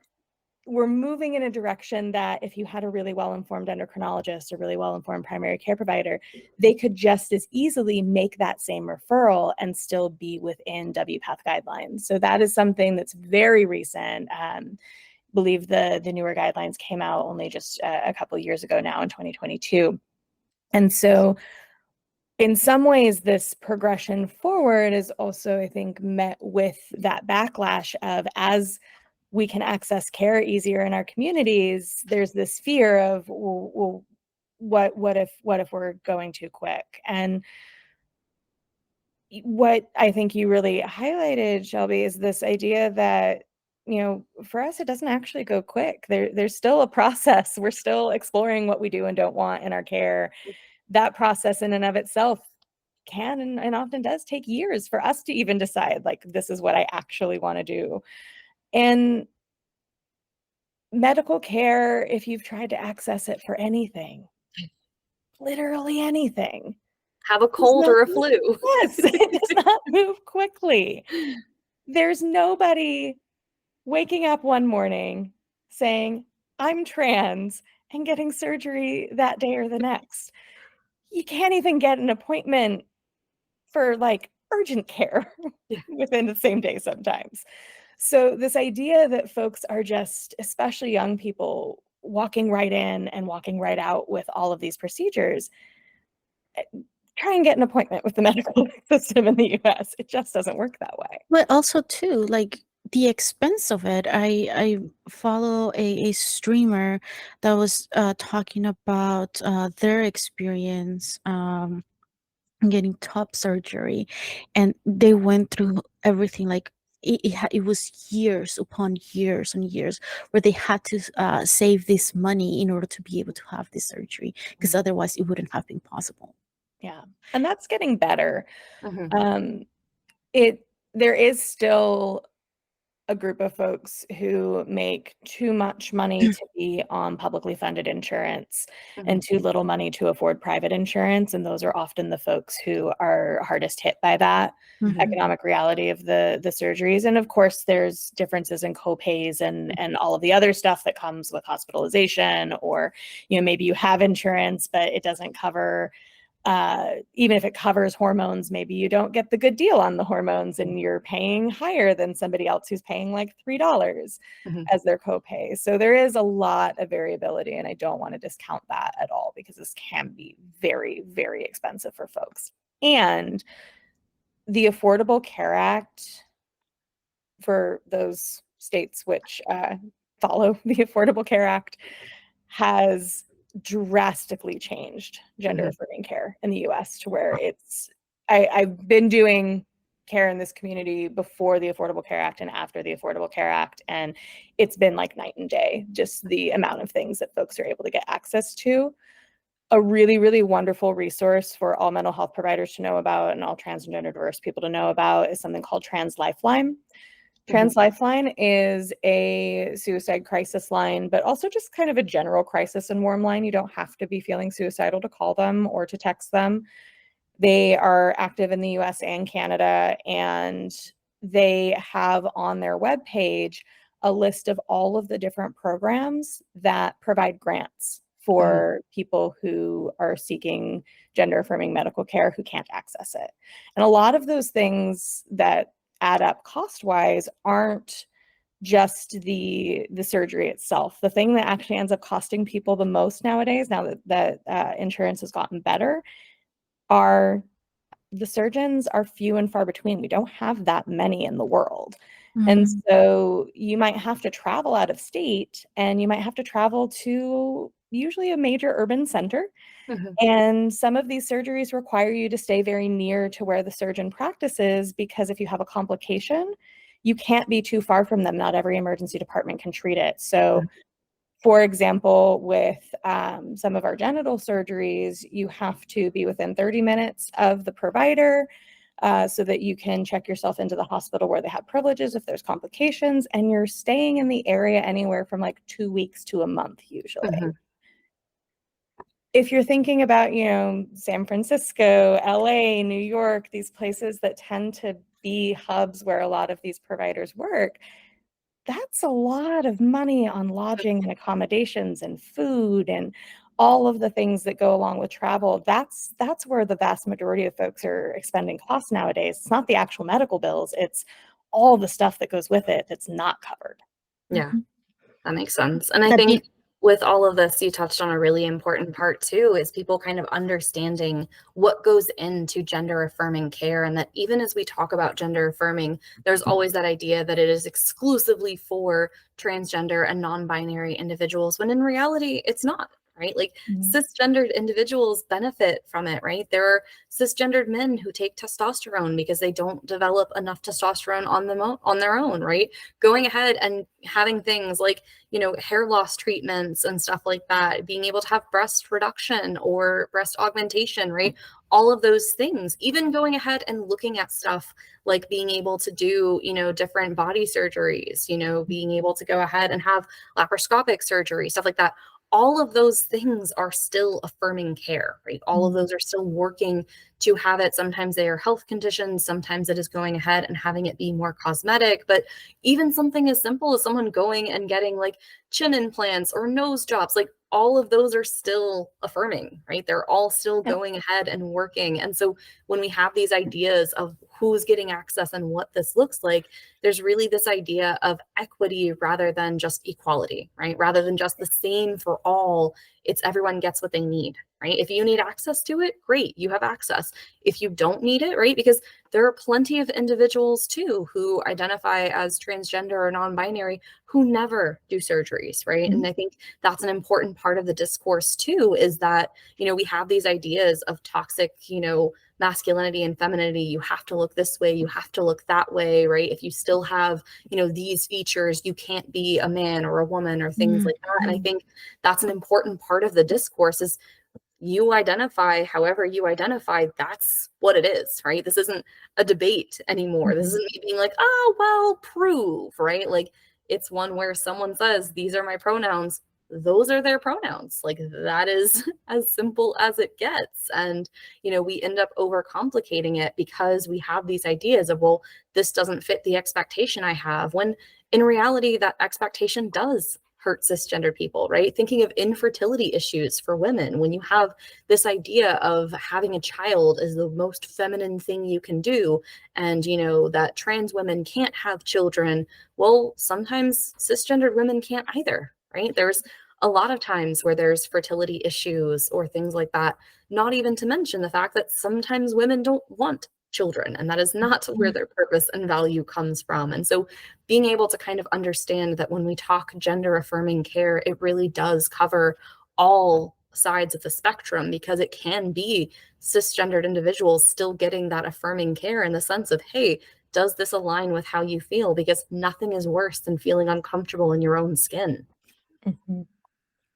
Speaker 3: we're moving in a direction that if you had a really well-informed endocrinologist or really well-informed primary care provider, they could just as easily make that same referral and still be within WPATH guidelines. So that is something that's very recent. Believe the newer guidelines came out only just a couple of years ago now in 2022. And so in some ways, this progression forward is also, I think, met with that backlash of as we can access care easier in our communities, there's this fear of, well, what if we're going too quick? And what I think you really highlighted, Shelby, is this idea that, for us, it doesn't actually go quick. There's still a process. We're still exploring what we do and don't want in our care. That process in and of itself can and often does take years for us to even decide, like, this is what I actually want to do. And medical care, if you've tried to access it for anything, literally anything,
Speaker 2: Have a
Speaker 3: does
Speaker 2: cold
Speaker 3: not
Speaker 2: or a
Speaker 3: move.
Speaker 2: flu.
Speaker 3: Yes, it does not move quickly. There's nobody waking up one morning saying, I'm trans, and getting surgery that day or the next. You can't even get an appointment for like urgent care
Speaker 2: Yeah.
Speaker 3: within the same day sometimes. So this idea that folks are just, especially young people, walking right in and walking right out with all of these procedures, try and get an appointment with the medical system in the US. It just doesn't work that way.
Speaker 1: But also too, like the expense of it. I follow a streamer that was talking about their experience getting top surgery, and they went through everything. Like it was years upon years and years where they had to save this money in order to be able to have this surgery, because otherwise it wouldn't have been possible.
Speaker 3: Yeah. And that's getting better.
Speaker 2: Mhm.
Speaker 3: There is still a group of folks who make too much money to be on publicly funded insurance and
Speaker 2: Mhm.
Speaker 3: too little money to afford private insurance. And those are often the folks who are hardest hit by that
Speaker 1: Mhm.
Speaker 3: economic reality of the surgeries. And of course, there's differences in copays and all of the other stuff that comes with hospitalization, or, maybe you have insurance, but it doesn't cover even if it covers hormones, maybe you don't get the good deal on the hormones and you're paying higher than somebody else who's paying like $3
Speaker 2: Mhm.
Speaker 3: as their copay. So there is a lot of variability, and I don't want to discount that at all because this can be very, very expensive for folks. And the Affordable Care Act, for those states which follow the Affordable Care Act, has drastically changed gender affirming care in the US to where I've been doing care in this community before the Affordable Care Act and after the Affordable Care Act. And it's been like night and day, just the amount of things that folks are able to get access to. A really, really wonderful resource for all mental health providers to know about and all trans and gender diverse people to know about is something called Trans Lifeline. Trans Lifeline is a suicide crisis line, but also just kind of a general crisis and warm line. You don't have to be feeling suicidal to call them or to text them. They are active in the US and Canada, and they have on their webpage a list of all of the different programs that provide grants for people who are seeking gender affirming medical care who can't access it. And a lot of those things that add up cost wise aren't just the surgery itself. The thing that actually ends up costing people the most nowadays, now that insurance has gotten better, are the surgeons are few and far between. We don't have that many in the world. And so you might have to travel out of state, and you might have to travel to usually a major urban center. And some of these surgeries require you to stay very near to where the surgeon practices, because if you have a complication, you can't be too far from them. Not every emergency department can treat it. So for example, with some of our genital surgeries, you have to be within 30 minutes of the provider so that you can check yourself into the hospital where they have privileges if there's complications, and you're staying in the area anywhere from like 2 weeks to a month usually. If you're thinking about, San Francisco, LA, New York, these places that tend to be hubs where a lot of these providers work, that's a lot of money on lodging and accommodations and food and all of the things that go along with travel. That's where the vast majority of folks are expending costs nowadays. It's not the actual medical bills, it's all the stuff that goes with it that's not covered.
Speaker 2: Yeah, that makes sense. And I think with all of this, you touched on a really important part too, is people kind of understanding what goes into gender affirming care. And that even as we talk about gender affirming, there's always that idea that it is exclusively for transgender and non-binary individuals, when in reality, it's not. Right? Like cisgendered individuals benefit from it, right? There are cisgendered men who take testosterone because they don't develop enough testosterone on their own, right? Going ahead and having things like, hair loss treatments and stuff like that, being able to have breast reduction or breast augmentation, right? All of those things, even going ahead and looking at stuff like being able to do, different body surgeries, being able to go ahead and have laparoscopic surgery, stuff like that. All of those things are still affirming care, right? All of those are still working to have it. Sometimes they are health conditions. Sometimes it is going ahead and having it be more cosmetic. But even something as simple as someone going and getting like chin implants or nose jobs, like all of those are still affirming, right? They're all still going ahead and working. And so when we have these ideas of who's getting access and what this looks like, there's really this idea of equity rather than just equality, right? Rather than just the same for all, it's everyone gets what they need, right? If you need access to it, great, you have access. If you don't need it, right? Because there are plenty of individuals too who identify as transgender or non-binary who never do surgeries, right? And I think that's an important part of the discourse too, is that, we have these ideas of toxic, masculinity and femininity. You have to look this way, you have to look that way, right? If you still have, these features, you can't be a man or a woman or things like that. And I think that's an important part of the discourse is you identify however you identify, that's what it is, right? This isn't a debate anymore. This isn't me being like, oh, well, prove, right? Like it's one where someone says, these are my pronouns. Those are their pronouns. Like that is as simple as it gets. And, we end up overcomplicating it because we have these ideas of, well, this doesn't fit the expectation I have, when in reality, that expectation does hurt cisgender people, right? Thinking of infertility issues for women, when you have this idea of having a child is the most feminine thing you can do, and that trans women can't have children. Well, sometimes cisgendered women can't either, right? There's a lot of times where there's fertility issues or things like that, not even to mention the fact that sometimes women don't want children, and that is not where their purpose and value comes from. And so being able to kind of understand that when we talk gender affirming care, it really does cover all sides of the spectrum, because it can be cisgendered individuals still getting that affirming care in the sense of, hey, does this align with how you feel? Because nothing is worse than feeling uncomfortable in your own skin.
Speaker 3: Mhm.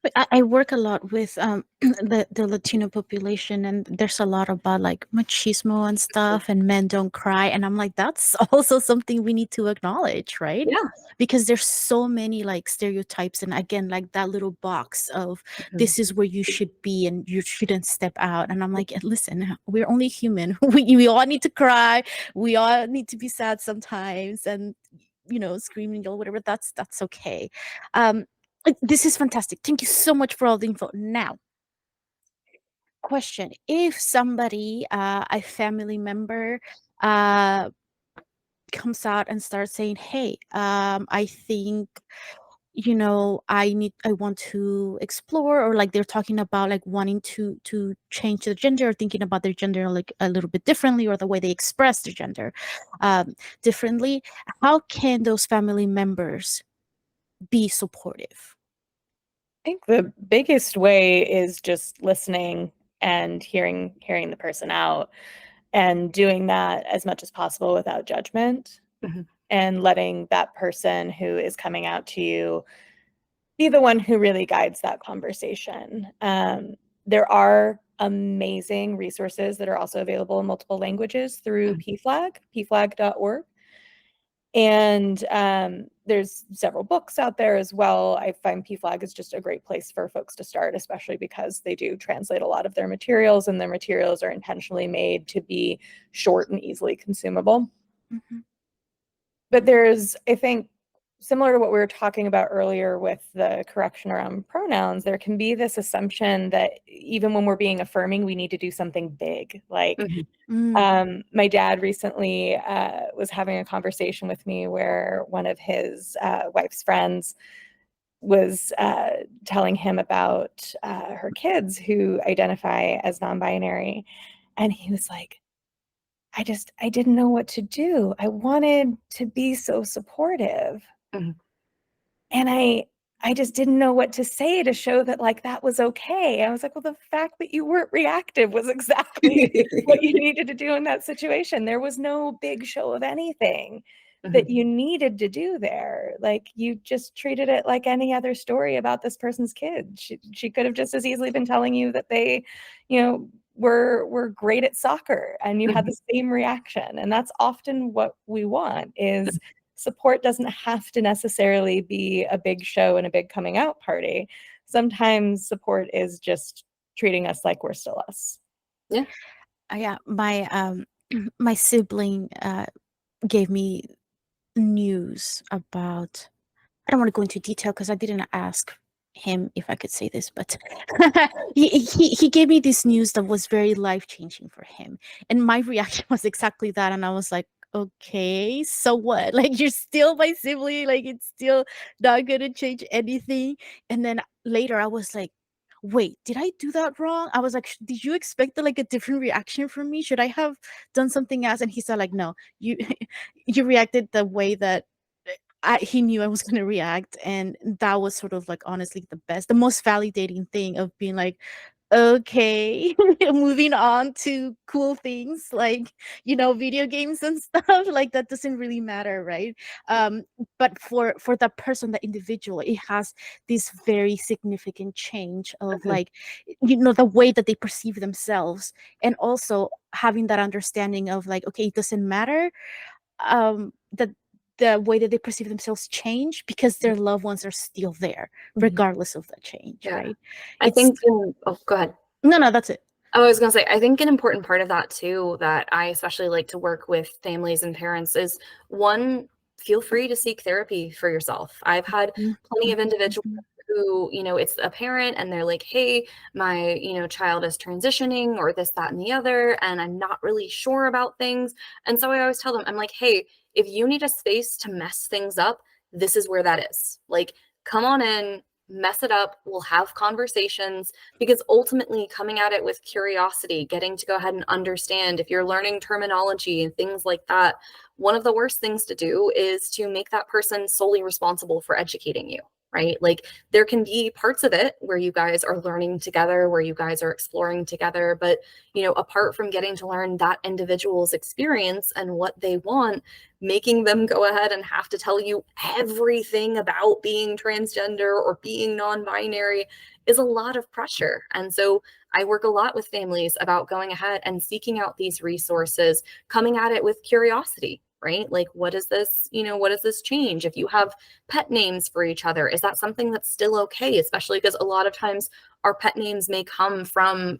Speaker 1: But I work a lot with the Latino population, and there's a lot about like machismo and stuff, and men don't cry, and I'm like, that's also something we need to acknowledge, right?
Speaker 2: Yeah.
Speaker 1: Because there's so many like stereotypes, and again, like that little box of
Speaker 2: Mhm.
Speaker 1: this is where you should be, and you shouldn't step out. And I'm like, listen, we're only human. We all need to cry. We all need to be sad sometimes, and screaming or whatever. That's okay. Um, this is fantastic. Thank you so much for all the info. Now, question: if somebody, a family member, uh, comes out and starts saying, "Hey, I think I want to explore," or like they're talking about like wanting to change the gender, or thinking about their gender like a little bit differently, or the way they express their gender differently, how can those family members be supportive?
Speaker 3: I think the biggest way is just listening and hearing the person out, and doing that as much as possible without judgment,
Speaker 2: Mhm.
Speaker 3: and letting that person who is coming out to you be the one who really guides that conversation. There are amazing resources that are also available in multiple languages through
Speaker 2: Mhm.
Speaker 3: pflag.org. And there's several books out there as well. I find PFLAG is just a great place for folks to start, especially because they do translate a lot of their materials, and their materials are intentionally made to be short and easily consumable.
Speaker 1: Mhm.
Speaker 3: But there's, I think, similar to what we were talking about earlier with the correction around pronouns, there can be this assumption that even when we're being affirming, we need to do something big. Like,
Speaker 2: Mhm.
Speaker 3: my dad recently was having a conversation with me where one of his wife's friends was telling him about her kids who identify as non-binary. And he was like, I didn't know what to do. I wanted to be so supportive.
Speaker 2: Mhm.
Speaker 3: And I just didn't know what to say to show that, like, that was okay. I was like, "Well, the fact that you weren't reactive was exactly what you needed to do in that situation. There was no big show of anything that
Speaker 2: Mhm.
Speaker 3: you needed to do there. Like, you just treated it like any other story about this person's kids. She could have just as easily been telling you that they, were great at soccer, and you had
Speaker 2: Mhm.
Speaker 3: the same reaction." And that's often what we want, is support doesn't have to necessarily be a big show and a big coming out party. Sometimes support is just treating us like we're still us.
Speaker 2: Yeah.
Speaker 1: Yeah, my my sibling gave me news about. I don't want to go into detail because I didn't ask him if I could say this, but he gave me this news that was very life changing for him, and my reaction was exactly that, and I was like, okay, so what? Like, you're still my sibling, like it's still not gonna change anything. And then later I was like, wait, did I do that wrong? I was like, did you expect like a different reaction from me? Should I have done something else? And he said like, no, you you reacted the way that he knew I was going to react. And that was sort of like honestly the most validating thing of being like, okay, moving on to cool things like, video games and stuff. Like, that doesn't really matter, right? But for that person, that individual, it has this very significant change of
Speaker 2: Mhm.
Speaker 1: like, the way that they perceive themselves, and also having that understanding of like, okay, it doesn't matter that the way that they perceive themselves change, because their loved ones are still there
Speaker 2: Mhm.
Speaker 1: regardless of the change,
Speaker 2: Yeah.
Speaker 1: right?
Speaker 2: I
Speaker 1: It's
Speaker 2: think oh, go ahead.
Speaker 1: no, that's it.
Speaker 2: Oh, I was gonna say, I think an important part of that too, that I especially like to work with families and parents is, one, feel free to seek therapy for yourself. I've had
Speaker 1: Mhm,
Speaker 2: plenty of
Speaker 1: mhm,
Speaker 2: individuals
Speaker 1: mhm,
Speaker 2: who, it's a parent and they're like, hey, my, child is transitioning or this, that, and the other, and I'm not really sure about things. And so I always tell them, I'm like, hey, if you need a space to mess things up, this is where that is. Like, come on in, mess it up. We'll have conversations, because ultimately coming at it with curiosity, getting to go ahead and understand, if you're learning terminology and things like that, one of the worst things to do is to make that person solely responsible for educating you. right? Like there can be parts of it where you guys are learning together, where you guys are exploring together, but apart from getting to learn that individual's experience and what they want, making them go ahead and have to tell you everything about being transgender or being non-binary is a lot of pressure. And so I work a lot with families about going ahead and seeking out these resources, coming at it with curiosity, right? Like, what is this, what does this change? If you have pet names for each other, is that something that's still okay? Especially because a lot of times our pet names may come from,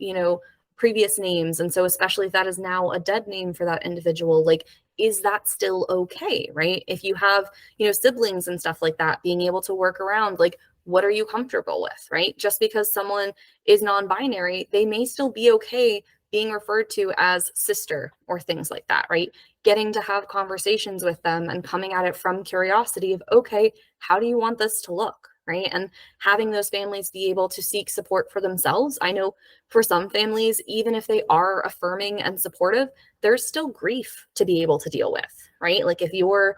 Speaker 2: previous names. And so especially if that is now a dead name for that individual, like, is that still okay, right? If you have, siblings and stuff like that, being able to work around, like, what are you comfortable with, right? Just because someone is non-binary, they may still be okay being referred to as sister or things like that, right? Getting to have conversations with them and coming at it from curiosity of, okay, how do you want this to look, right? And having those families be able to seek support for themselves. I know for some families, even if they are affirming and supportive, there's still grief to be able to deal with, right? Like if your,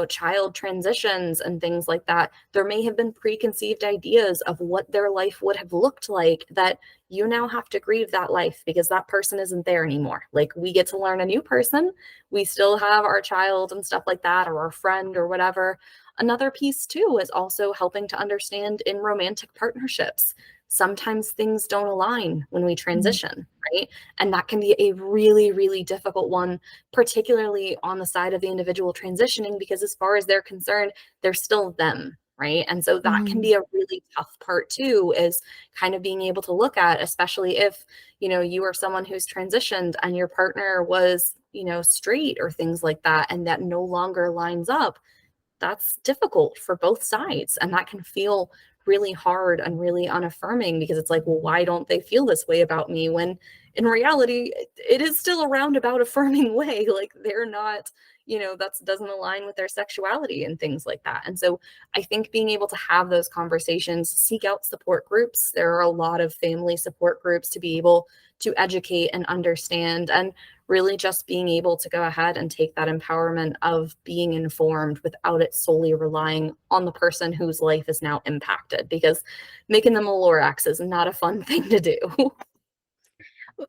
Speaker 2: child transitions and things like that, there may have been preconceived ideas of what their life would have looked like that you now have to grieve that life because that person isn't there anymore. Like we get to learn a new person. We still have our child and stuff like that, or our friend or whatever. Another piece too is also helping to understand in romantic partnerships. Sometimes things don't align when we transition, right? And that can be a really, really difficult one, particularly on the side of the individual transitioning, because as far as they're concerned, they're still them, right? And so that can be a really tough part too, is kind of being able to look at, especially if, you are someone who's transitioned and your partner was, straight or things like that, and that no longer lines up. That's difficult for both sides. And that can feel really hard and really unaffirming because it's like, well, why don't they feel this way about me? When in reality, it is still a roundabout affirming way. Like they're not, that doesn't align with their sexuality and things like that. And so I think being able to have those conversations, seek out support groups. There are a lot of family support groups to be able to educate and understand, and really just being able to go ahead and take that empowerment of being informed without it solely relying on the person whose life is now impacted, because making them a Lorax is not a fun thing to do.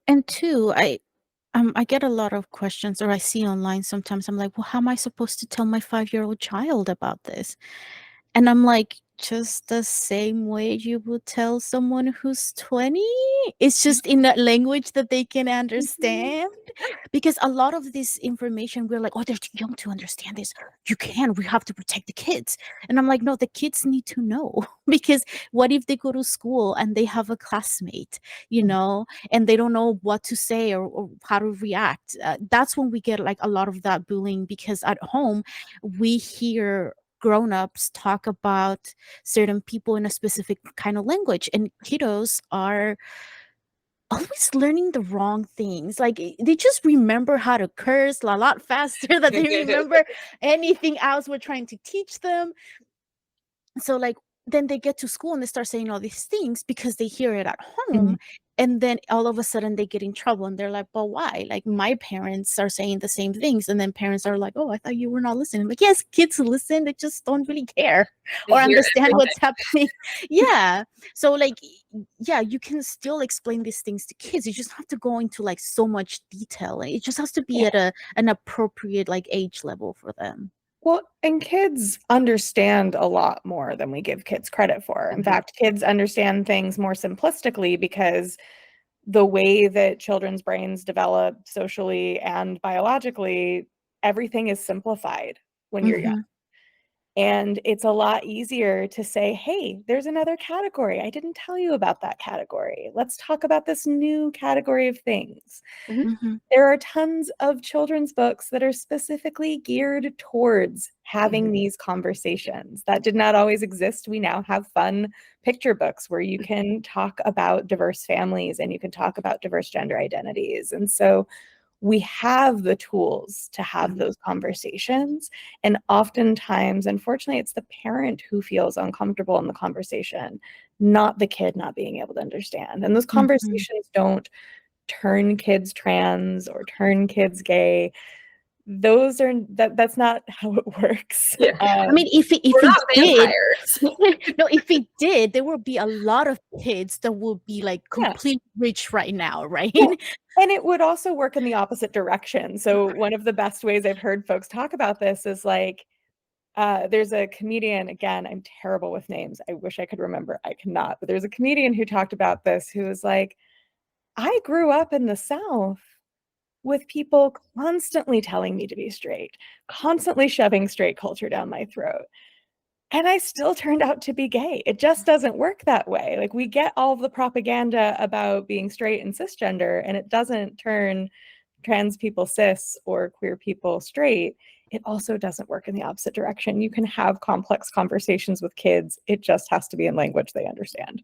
Speaker 1: And two, I get a lot of questions, or I see online sometimes. I'm like, well, how am I supposed to tell my 5-year-old child about this? And I'm like, just the same way you would tell someone who's 20. It's just in that language that they can understand. Because a lot of this information, we're like, oh, they're too young to understand this. We have to protect the kids. And I'm like, no, the kids need to know. Because what if they go to school and they have a classmate, and they don't know what to say or how to react? That's when we get like a lot of that bullying, because at home we hear grown-ups talk about certain people in a specific kind of language, and kiddos are always learning the wrong things. Like they just remember how to curse a lot faster than they remember anything else we're trying to teach them. So like then they get to school and they start saying all these things because they hear it at home. And then all of a sudden they get in trouble and they're like, but why? Like my parents are saying the same things. And then parents are like, oh, I thought you were not listening. Like, yes, kids listen, they just don't really care or understand what's happening. Yeah. So like, yeah, you can still explain these things to kids. You just have to go into like so much detail. It just has to be at an appropriate like age level for them.
Speaker 3: Well, and kids understand a lot more than we give kids credit for. In fact, kids understand things more simplistically because the way that children's brains develop socially and biologically, everything is simplified when you're young. And it's a lot easier to say, hey, there's another category. I didn't tell you about that category. Let's talk about this new category of things. There are tons of children's books that are specifically geared towards having these conversations. That did not always exist. We now have fun picture books where you can talk about diverse families and you can talk about diverse gender identities. And so we have the tools to have those conversations. And oftentimes, unfortunately, it's the parent who feels uncomfortable in the conversation, not the kid not being able to understand. And those conversations don't turn kids trans or turn kids gay. that's not how it works.
Speaker 2: Yeah.
Speaker 1: I mean, if
Speaker 2: We're
Speaker 1: he
Speaker 2: not
Speaker 1: did,
Speaker 2: vampires.
Speaker 1: no, if he did, there would be a lot of kids that would be like
Speaker 3: Yeah.
Speaker 1: complete rich right now, right?
Speaker 3: Well, and it would also work in the opposite direction. So one of the best ways I've heard folks talk about this is like, there's a comedian, again, I'm terrible with names. I wish I could remember. I cannot. But there's a comedian who talked about this who was like, I grew up in the South with people constantly telling me to be straight, constantly shoving straight culture down my throat. And I still turned out to be gay. It just doesn't work that way. Like we get all of the propaganda about being straight and cisgender, and it doesn't turn trans people cis or queer people straight. It also doesn't work in the opposite direction. You can have complex conversations with kids. It just has to be in language they understand.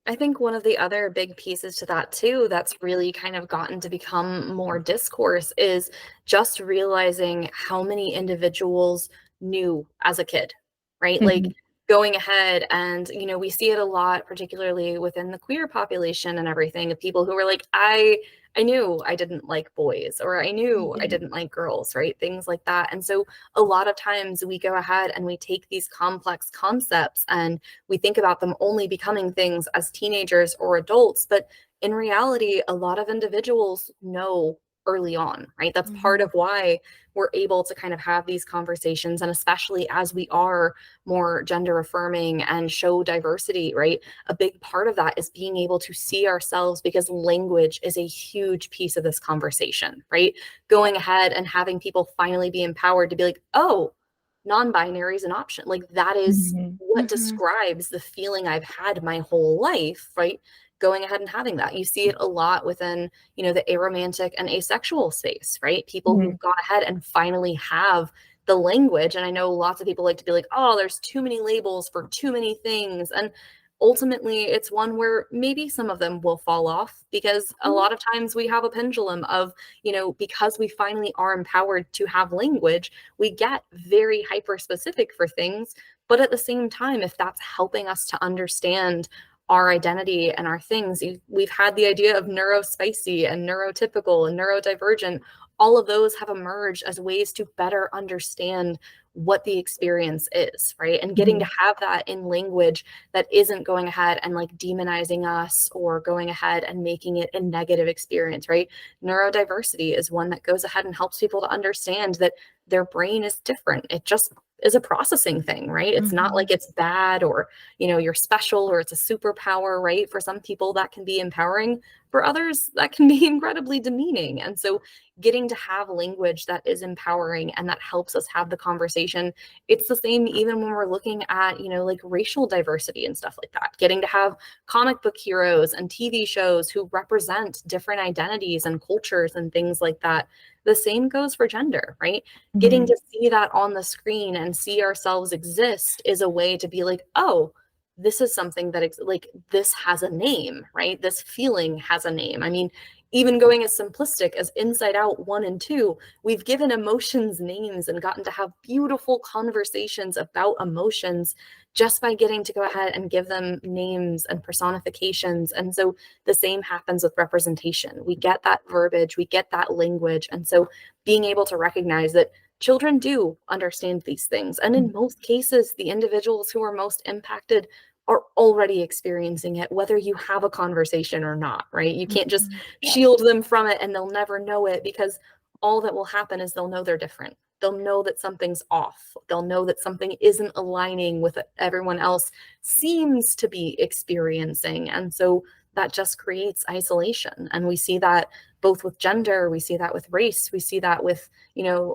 Speaker 2: I think one of the other big pieces to that too, that's really kind of gotten to become more discourse is just realizing how many individuals knew as a kid, right? Like
Speaker 3: Mhm.
Speaker 2: going ahead and, we see it a lot, particularly within the queer population and everything, of people who were like, I knew I didn't like boys, or I knew I didn't like girls, right? Things like that. And so a lot of times we go ahead and we take these complex concepts and we think about them only becoming things as teenagers or adults, but in reality, a lot of individuals know early on, right? That's part
Speaker 1: Mhm.
Speaker 2: of why we're able to kind of have these conversations. And especially as we are more gender affirming and show diversity, right? A big part of that is being able to see ourselves, because language is a huge piece of this conversation, right? Going ahead and having people finally be empowered to be like, oh, non-binary is an option. Like that is
Speaker 3: Mhm.
Speaker 2: what
Speaker 1: Mhm.
Speaker 2: describes the feeling I've had my whole life, right? Going ahead and having that. You see it a lot within, the aromantic and asexual space, right? People
Speaker 3: Mhm.
Speaker 2: who've gone ahead and finally have the language. And I know lots of people like to be like, oh, there's too many labels for too many things. And ultimately, it's one where maybe some of them will fall off, because a lot of times we have a pendulum of, because we finally are empowered to have language, we get very hyper specific for things. But at the same time, if that's helping us to understand our identity and our things, we've had the idea of neurospicy and neurotypical and neurodivergent. All of those have emerged as ways to better understand what the experience is, right? And getting to
Speaker 3: Mhm.
Speaker 2: have that in language that isn't going ahead and like demonizing us or going ahead and making it a negative experience, right? Neurodiversity is one that goes ahead and helps people to understand that their brain is different. It just is a processing thing, right? It's not like
Speaker 1: Mhm.
Speaker 2: it's bad, or you're special, or it's a superpower, right? For some people that can be empowering, for others that can be incredibly demeaning. And so getting to have language that is empowering and that helps us have the conversation. It's the same even when we're looking at, like racial diversity and stuff like that. Getting to have comic book heroes and TV shows who represent different identities and cultures and things like that. The same goes for gender, right? Getting
Speaker 3: Mhm.
Speaker 2: to see that on the screen and see ourselves exist is a way to be like, oh, this is something that like this has a name, right? This feeling has a name. I mean, even going as simplistic as Inside Out 1 and 2, we've given emotions names and gotten to have beautiful conversations about emotions just by getting to go ahead and give them names and personifications. And so the same happens with representation. We get that verbiage, we get that language. And so being able to recognize that children do understand these things. And in most cases, the individuals who are most impacted are already experiencing it, whether you have a conversation or not, right? You can't just
Speaker 1: Mhm.
Speaker 3: Yeah.
Speaker 2: shield them from it and they'll never know it, because all that will happen is they'll know they're different. They'll know that something's off. They'll know that something isn't aligning with what everyone else seems to be experiencing. And so that just creates isolation. And we see that both with gender, we see that with race, we see that with,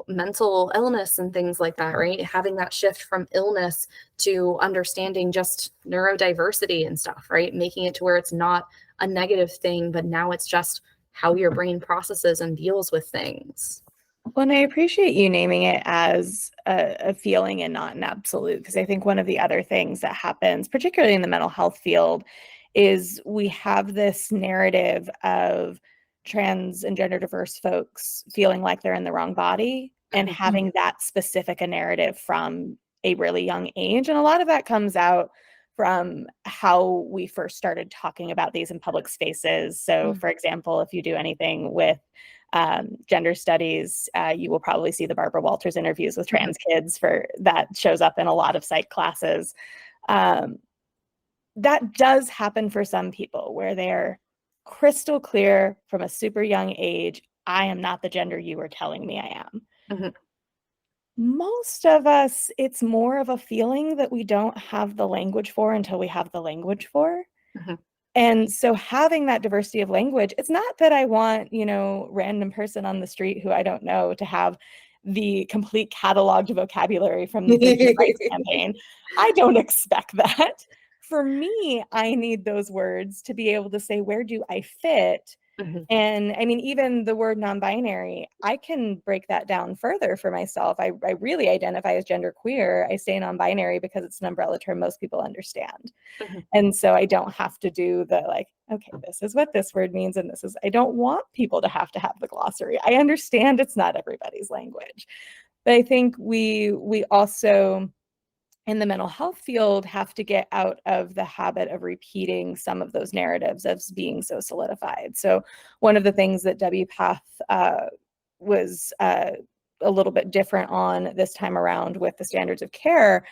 Speaker 2: mental illness and things like that, right? Having that shift from illness to understanding just neurodiversity and stuff, right? Making it to where it's not a negative thing, but now it's just how your brain processes and deals with things.
Speaker 3: Well, and I appreciate you naming it as a feeling and not an absolute, because I think one of the other things that happens, particularly in the mental health field, is we have this narrative of trans and gender diverse folks feeling like they're in the wrong body and
Speaker 2: Mhm.
Speaker 3: having that specific a narrative from a really young age. And a lot of that comes out from how we first started talking about these in public spaces. So, for example, if you do anything with gender studies, you will probably see the Barbara Walters interviews with trans kids for that shows up in a lot of psych classes. That does happen for some people where they're crystal clear from a super young age, I am not the gender you are telling me I am.
Speaker 2: Mm-hmm.
Speaker 3: Most of us, it's more of a feeling that we don't have the language for until we have the language for.
Speaker 2: Mm-hmm.
Speaker 3: And so having that diversity of language, it's not that I want, random person on the street who I don't know to have the complete cataloged vocabulary from the Gender Rights Campaign. I don't expect that. For me, I need those words to be able to say, where do I fit?
Speaker 2: Mm-hmm.
Speaker 3: And I mean, even the word non-binary, I can break that down further for myself. I really identify as genderqueer. I say non-binary because it's an umbrella term most people understand.
Speaker 2: Mm-hmm.
Speaker 3: And so I don't have to do the okay, this is what this word means. And I don't want people to have the glossary. I understand it's not everybody's language. But I think we also in the mental health field have to get out of the habit of repeating some of those narratives as being so solidified. So one of the things that WPATH was a little bit different on this time around with the standards of care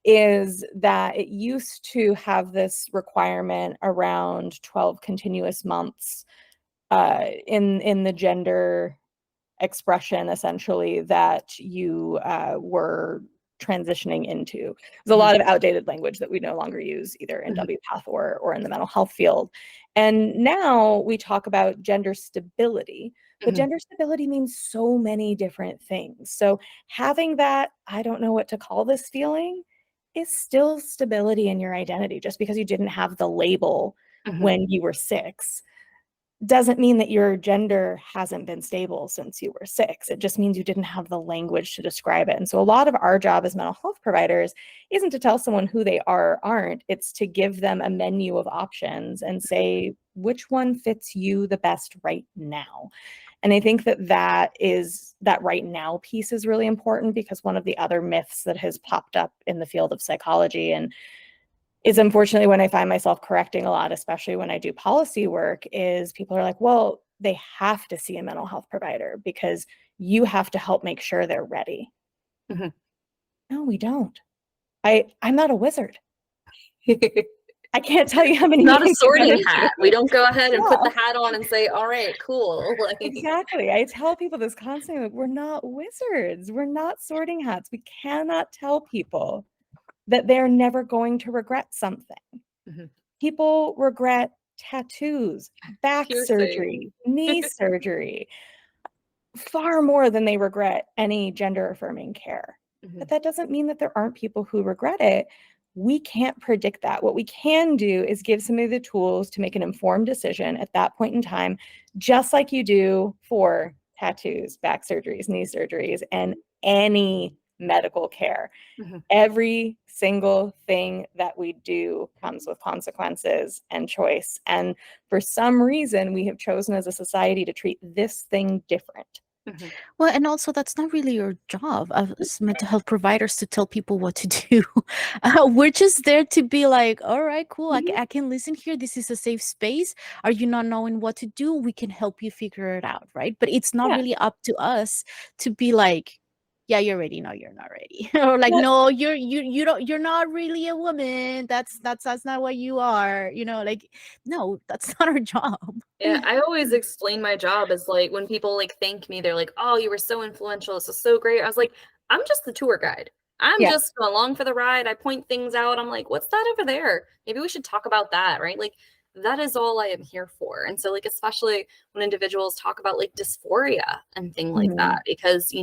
Speaker 3: is that it used to have this requirement around 12 continuous months in the gender expression, essentially, that you were transitioning into. There's a lot of outdated language that we no longer use either in WPATH or in the mental health field. And now we talk about gender stability, but gender stability means so many different things. So having that, I don't know what to call this feeling, is still stability in your identity. Just because you didn't have the label when you were 6 doesn't mean that your gender hasn't been stable since you were 6. It just means you didn't have the language to describe it. And so a lot of our job as mental health providers isn't to tell someone who they are or aren't. It's to give them a menu of options and say, which one fits you the best right now? And I think that right now piece is really important, because one of the other myths that has popped up in the field of psychology and is unfortunately when I find myself correcting a lot, especially when I do policy work, is people are like, well, they have to see a mental health provider because you have to help make sure they're ready.
Speaker 2: Mm-hmm.
Speaker 3: No, we don't. I'm not a wizard. I can't tell you how many
Speaker 2: not a sorting hat. We don't go ahead and put the hat on and say, all right, cool.
Speaker 3: Exactly. I tell people this constantly, like, we're not wizards. We're not sorting hats. We cannot tell people that they're never going to regret something. People regret tattoos, back surgery, knee surgery, far more than they regret any gender affirming care. But that doesn't mean that there aren't people who regret it. We can't predict that. What we can do is give somebody the tools to make an informed decision at that point in time, just like you do for tattoos, back surgeries, knee surgeries, and any medical care. Every single thing that we do comes with consequences and choice. And for some reason, we have chosen as a society to treat this thing different.
Speaker 1: Well, and also that's not really your job as mental health providers to tell people what to do. We're just there to be like, all right, cool. I can listen here. This is a safe space. Are you not knowing what to do? We can help you figure it out, right? But it's not really up to us to be like, yeah, you're ready. No, you're not ready. Or like, no, you're not really a woman. That's not what you are. Like, no, that's not our job.
Speaker 2: Yeah, I always explain my job as like when people like thank me, they're like, oh, you were so influential. This is so great. I was like, I'm just the tour guide. I'm just along for the ride. I point things out. I'm like, what's that over there? Maybe we should talk about that, right? Like, that is all I am here for. And so, like, especially when individuals talk about like dysphoria and thing like that, because,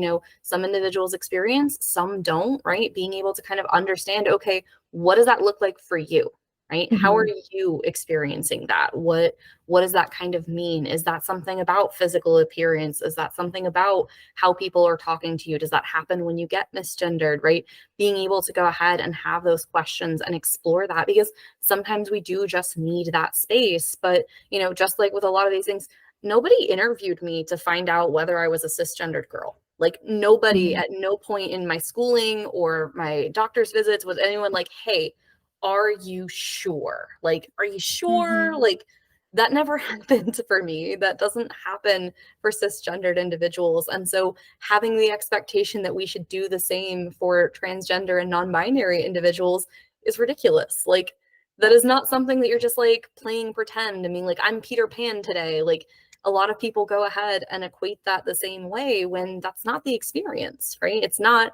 Speaker 2: some individuals experience, some don't, right? Being able to kind of understand, okay, what does that look like for you? Right? How are you experiencing that? What does that kind of mean? Is that something about physical appearance? Is that something about how people are talking to you? Does that happen when you get misgendered, right? Being able to go ahead and have those questions and explore that, because sometimes we do just need that space. But, just like with a lot of these things, nobody interviewed me to find out whether I was a cisgendered girl. Like, nobody at no point in my schooling or my doctor's visits was anyone like, hey, are you sure? Like, are you sure?
Speaker 1: Mhm.
Speaker 2: Like, that never happened for me. That doesn't happen for cisgendered individuals. And so having the expectation that we should do the same for transgender and non-binary individuals is ridiculous. Like, that is not something that you're just like playing pretend. I mean, like, I'm Peter Pan today. Like, a lot of people go ahead and equate that the same way when that's not the experience, right? It's not,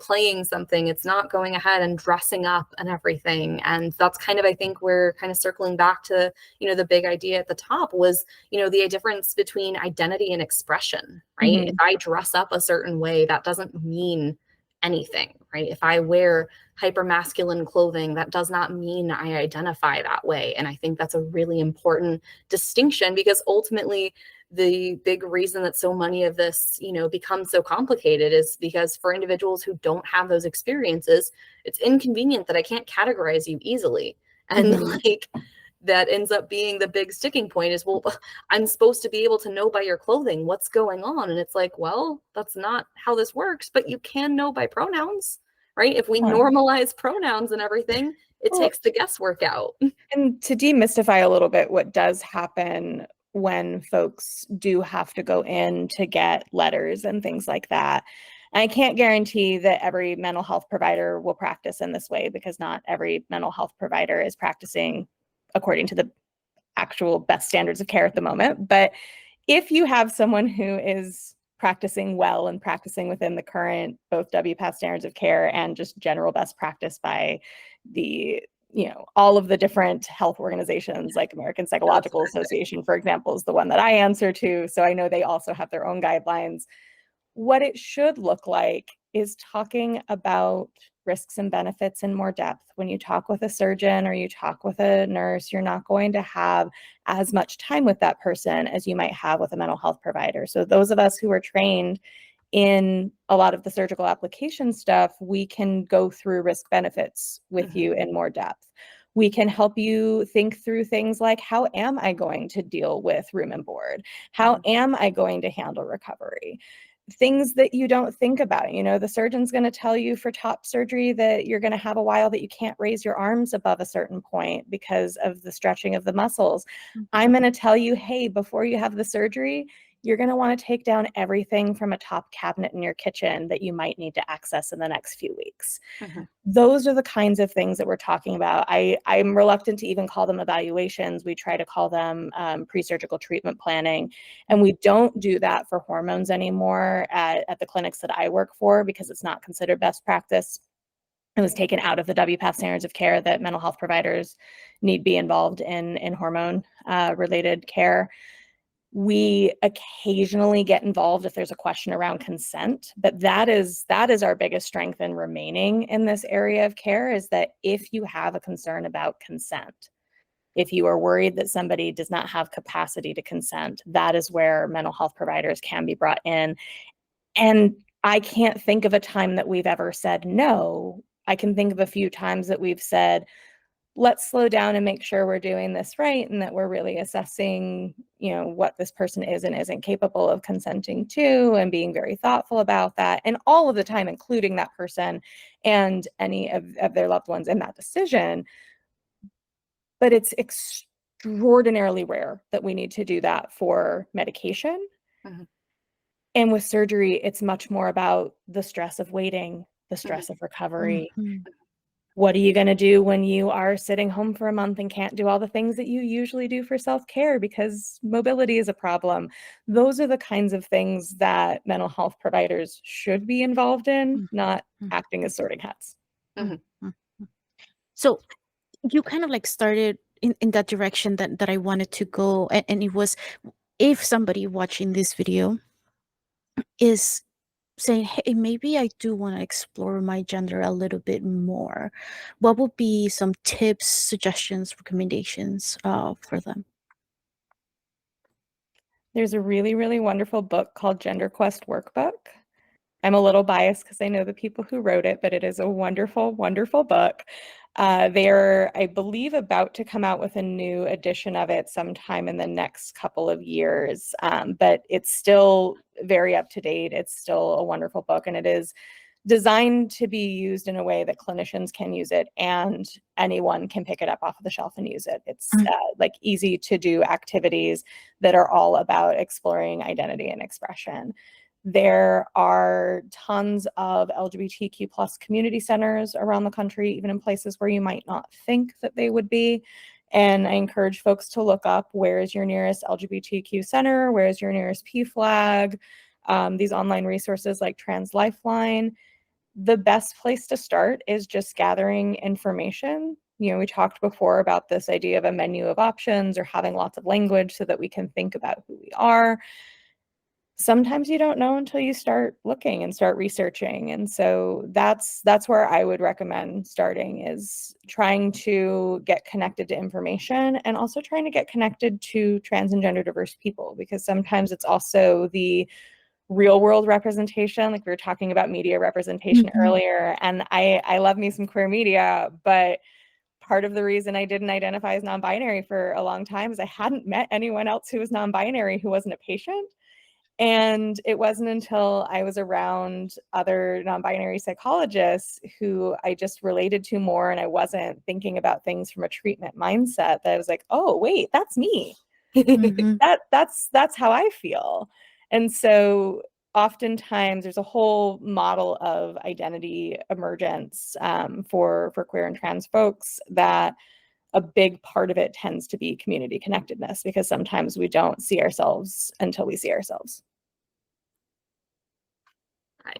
Speaker 2: playing something. It's not going ahead and dressing up and everything. And that's kind of, I think we're kind of circling back to, the big idea at the top was, the difference between identity and expression, right? If
Speaker 3: Mhm.
Speaker 2: I dress up a certain way, that doesn't mean anything, right? If I wear hypermasculine clothing, that does not mean I identify that way. And I think that's a really important distinction, because ultimately the big reason that so many of this, becomes so complicated is because for individuals who don't have those experiences, it's inconvenient that I can't categorize you easily. And
Speaker 1: Mhm.
Speaker 2: like, that ends up being the big sticking point is, well, I'm supposed to be able to know by your clothing what's going on. And it's like, well, that's not how this works, but you can know by pronouns, right? If we
Speaker 3: Yeah.
Speaker 2: normalize pronouns and everything, it
Speaker 3: Well,
Speaker 2: takes the guesswork out.
Speaker 3: and to demystify a little bit what does happen when folks do have to go in to get letters and things like that. I can't guarantee that every mental health provider will practice in this way, because not every mental health provider is practicing according to the actual best standards of care at the moment. But if you have someone who is practicing well and practicing within the current both WPATH standards of care and just general best practice by the all of the different health organizations, like American
Speaker 2: That's
Speaker 3: Psychological Association, for example, is the one that I answer to. So I know they also have their own guidelines. What it should look like is talking about risks and benefits in more depth. When you talk with a surgeon or you talk with a nurse, you're not going to have as much time with that person as you might have with a mental health provider. So those of us who are trained in a lot of the surgical application stuff, we can go through risk benefits with you in more depth. We can help you think through things like, how am I going to deal with room and board? How am I going to handle recovery? Things that you don't think about. The surgeon's going to tell you for top surgery that you're going to have a while that you can't raise your arms above a certain point because of the stretching of the muscles. I'm going to tell you, hey, before you have the surgery, you're going to want to take down everything from a top cabinet in your kitchen that you might need to access in the next few weeks. Those are the kinds of things that we're talking about. I'm reluctant to even call them evaluations. We try to call them pre-surgical treatment planning. And we don't do that for hormones anymore at the clinics that I work for, because it's not considered best practice. It was taken out of the WPATH standards of care that mental health providers need be involved in hormone related care. We occasionally get involved if there's a question around consent, but that is our biggest strength in remaining in this area of care, is that if you have a concern about consent, if you are worried that somebody does not have capacity to consent, that is where mental health providers can be brought in. And I can't think of a time that we've ever said no. I can think of a few times that we've said, let's slow down and make sure we're doing this right, and that we're really assessing, what this person is and isn't capable of consenting to, and being very thoughtful about that. And all of the time, including that person and any of their loved ones in that decision. But it's extraordinarily rare that we need to do that for medication. And with surgery, it's much more about the stress of waiting, the stress of recovery.
Speaker 1: Mhm.
Speaker 3: What are you going to do when you are sitting home for a month and can't do all the things that you usually do for self-care because mobility is a problem? Those are the kinds of things that mental health providers should be involved in, not acting as sorting hats.
Speaker 1: Mhm. So you kind of like started in that direction that I wanted to go, and it was, if somebody watching this video is saying, hey, maybe I do want to explore my gender a little bit more, what would be some tips, suggestions, recommendations for them?
Speaker 3: There's a really, really wonderful book called Gender Quest Workbook. I'm a little biased because I know the people who wrote it, but it is a wonderful, wonderful book. They're, I believe, about to come out with a new edition of it sometime in the next couple of years, but it's still very up to date. It's still a wonderful book, and it is designed to be used in a way that clinicians can use it and anyone can pick it up off of the shelf and use it. It's like easy to do activities that are all about exploring identity and expression. There are tons of LGBTQ plus community centers around the country, even in places where you might not think that they would be. And I encourage folks to look up, where is your nearest LGBTQ center? Where is your nearest PFLAG? These online resources like Trans Lifeline. The best place to start is just gathering information. You know, we talked before about this idea of a menu of options or having lots of language so that we can think about who we are. Sometimes you don't know until you start looking and start researching. And so that's where I would recommend starting, is trying to get connected to information and also trying to get connected to trans and gender diverse people, because sometimes it's also the real world representation. Like we were talking about media representation earlier, and I love me some queer media, but part of the reason I didn't identify as non-binary for a long time is I hadn't met anyone else who was non-binary who wasn't a patient. And it wasn't until I was around other non-binary psychologists who I just related to more, and I wasn't thinking about things from a treatment mindset, that I was like, oh, wait, that's me. That's how I feel. And so oftentimes there's a whole model of identity emergence for queer and trans folks, that a big part of it tends to be community connectedness, because sometimes we don't see ourselves until we see ourselves.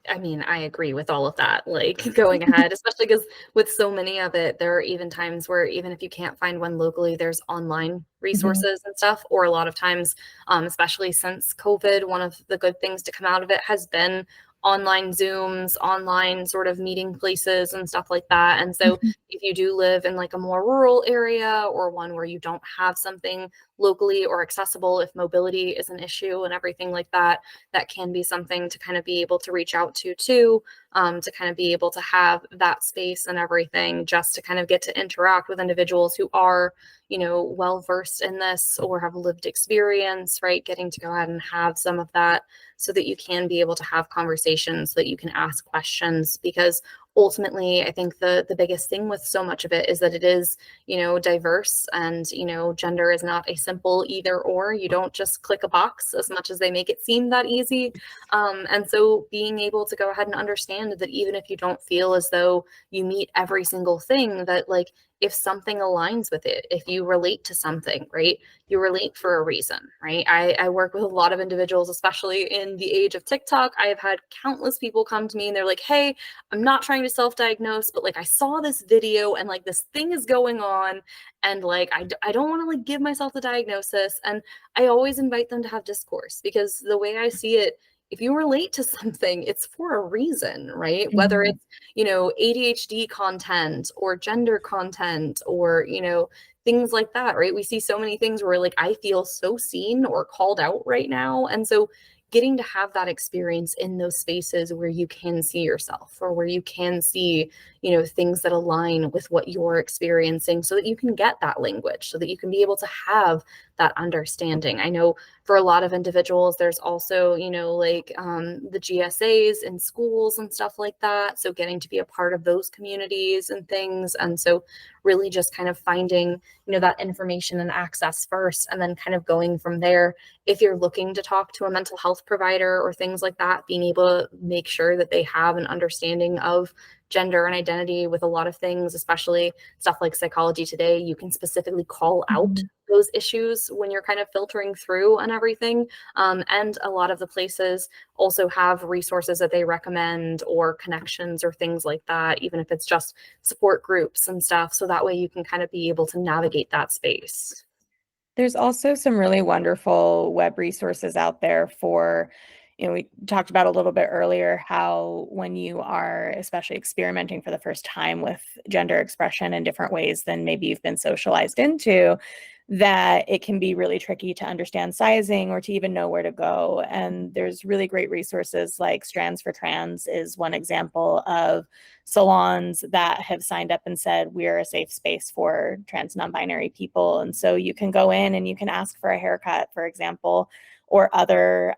Speaker 2: I mean, I agree with all of that, like going ahead, especially because with so many of it, there are even times where even if you can't find one locally, there's online resources and stuff. Or a lot of times, especially since COVID, one of the good things to come out of it has been online Zooms, online sort of meeting places and stuff like that. And so if you do live in like a more rural area, or one where you don't have something locally or accessible, if mobility is an issue and everything like that, that can be something to kind of be able to reach out to too, to kind of be able to have that space and everything, just to kind of get to interact with individuals who are, you know, well versed in this or have lived experience, right? Getting to go ahead and have some of that so that you can be able to have conversations, so that you can ask questions. Because ultimately, I think the biggest thing with so much of it is that it is, you know, diverse, and, you know, gender is not a simple either or. You don't just click a box, as much as they make it seem that easy. And so being able to go ahead and understand that even if you don't feel as though you meet every single thing, that like if something aligns with it, if you relate to something, right, you relate for a reason, right? I work with a lot of individuals, especially in the age of TikTok. I have had countless people come to me and they're like, hey, I'm not trying to self-diagnose, but like I saw this video and like this thing is going on, and like I don't want to like give myself the diagnosis. And I always invite them to have discourse, because the way I see it, if you relate to something, it's for a reason, right? Whether it's, you know, ADHD content or gender content or, you know, things like that, right? We see so many things where like I feel so seen or called out right now. And so getting to have that experience in those spaces where you can see yourself, or where you can see, you know, things that align with what you're experiencing, so that you can get that language, so that you can be able to have that understanding. I know for a lot of individuals, there's also, you know, like the GSAs in schools and stuff like that. So getting to be a part of those communities and things. And so really just kind of finding, you know, that information and access first, and then kind of going from there. If you're looking to talk to a mental health provider or things like that, being able to make sure that they have an understanding of gender and identity with a lot of things, especially stuff like Psychology Today, you can specifically call out those issues when you're kind of filtering through and everything. And a lot of the places also have resources that they recommend, or connections or things like that, even if it's just support groups and stuff. So that way you can kind of be able to navigate that space.
Speaker 3: There's also some really wonderful web resources out there for, you know, we talked about a little bit earlier how when you are especially experimenting for the first time with gender expression in different ways than maybe you've been socialized into, that it can be really tricky to understand sizing or to even know where to go. And there's really great resources like Strands for Trans is one example of salons that have signed up and said, we're a safe space for trans non-binary people. And so you can go in and you can ask for a haircut, for example, or other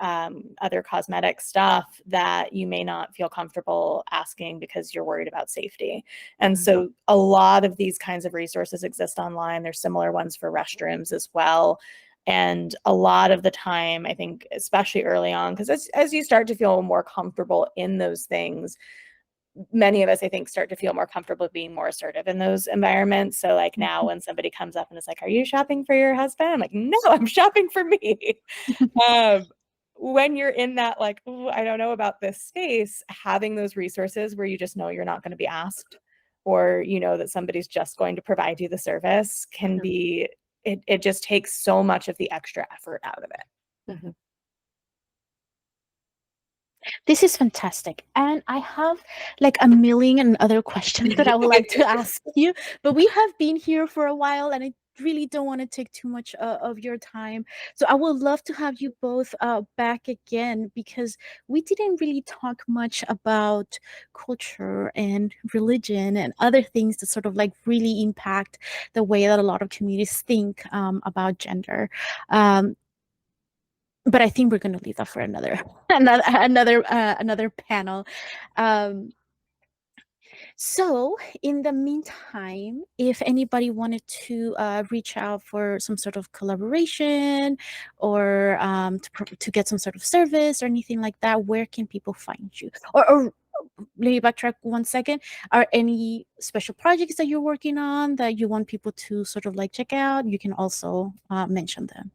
Speaker 3: cosmetic stuff that you may not feel comfortable asking because you're worried about safety. And so a lot of these kinds of resources exist online. There's similar ones for restrooms as well. And a lot of the time, I think, especially early on, because as you start to feel more comfortable in those things, many of us, I think, start to feel more comfortable being more assertive in those environments. So like now when somebody comes up and is like, are you shopping for your husband? I'm like, no, I'm shopping for me. When you're in that, like, oh, I don't know about this space, having those resources where you just know you're not going to be asked, or you know that somebody's just going to provide you the service can be, it just takes so much of the extra effort out of it.
Speaker 1: This is fantastic. And I have like a million and other questions that I would like to ask you, but we have been here for a while and I really don't want to take too much of your time. So I would love to have you both back again, because we didn't really talk much about culture and religion and other things that sort of like really impact the way that a lot of communities think about gender. But I think we're going to leave that for another another panel. Um, so in the meantime, if anybody wanted to reach out for some sort of collaboration or to get some sort of service or anything like that, where can people find you? Or let me backtrack 1 second. Are any special projects that you're working on that you want people to sort of like check out? You can also mention them.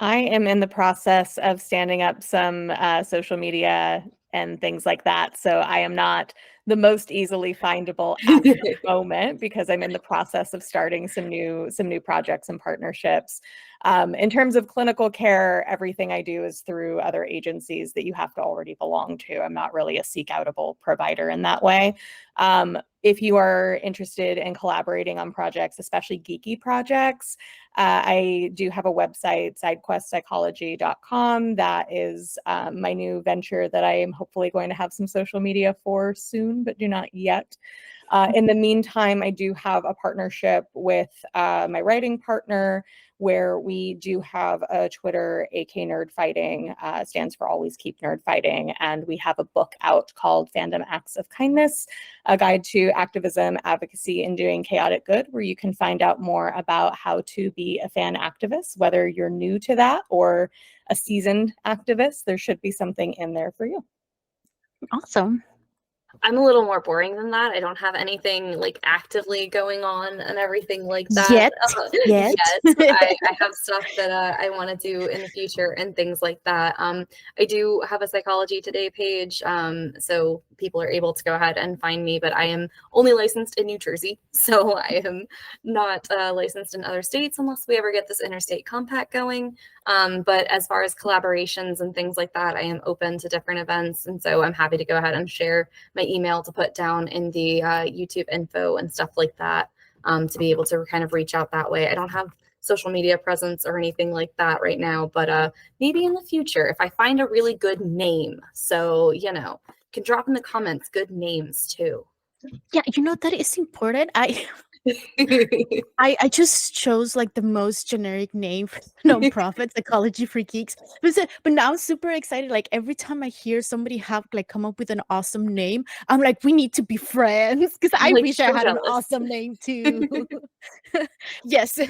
Speaker 3: I am in the process of standing up some social media and things like that. So I am not the most easily findable at the moment because I'm in the process of starting some new projects and partnerships. In terms of clinical care, everything I do is through other agencies that you have to already belong to. I'm not really a seek-outable provider in that way. If you are interested in collaborating on projects, especially geeky projects, I do have a website, sidequestpsychology.com. That is my new venture that I am hopefully going to have some social media for soon, but do not yet. In the meantime, I do have a partnership with my writing partner where we do have a Twitter, AK Nerd Fighting, stands for Always Keep Nerd Fighting. And we have a book out called Fandom Acts of Kindness, a guide to activism, advocacy, and doing chaotic good, where you can find out more about how to be a fan activist, whether you're new to that or a seasoned activist. There should be something in there for you.
Speaker 1: Awesome.
Speaker 2: I'm a little more boring than that. I don't have anything like actively going on and everything like that
Speaker 1: Yet.
Speaker 2: yet. I have stuff that I want to do in the future and things like that. I do have a Psychology Today page, so people are able to go ahead and find me, but I am only licensed in New Jersey, so I am not licensed in other states unless we ever get this interstate compact going. But as far as collaborations and things like that, I am open to different events, and so I'm happy to go ahead and share my email to put down in the YouTube info and stuff like that, to be able to kind of reach out that way. I don't have social media presence or anything like that right now, but maybe in the future if I find a really good name. So, you know, you can drop in the comments good names too.
Speaker 1: Yeah, you know, that is important. I just chose like the most generic name for nonprofit, Psychology for Geeks. But now I'm super excited. Like every time I hear somebody have like come up with an awesome name, I'm like, we need to be friends, because I
Speaker 2: Like,
Speaker 1: wish I
Speaker 2: so
Speaker 1: had an
Speaker 2: jealous.
Speaker 1: awesome name too. Yes, so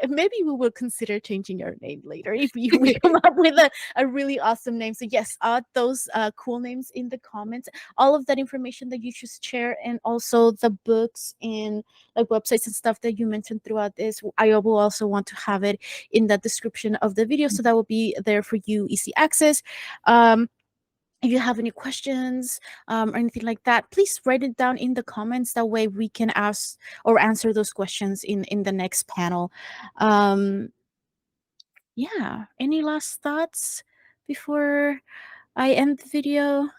Speaker 1: maybe we will consider changing your name later if we come up with a really awesome name. So yes, add those cool names in the comments. All of that information that you just share, and also the books and like websites and stuff that you mentioned throughout this, I will also want to have it in the description of the video, so that will be there for you, easy access. If you have any questions or anything like that, please write it down in the comments. That way we can ask or answer those questions in the next panel. Yeah, any last thoughts before I end the video?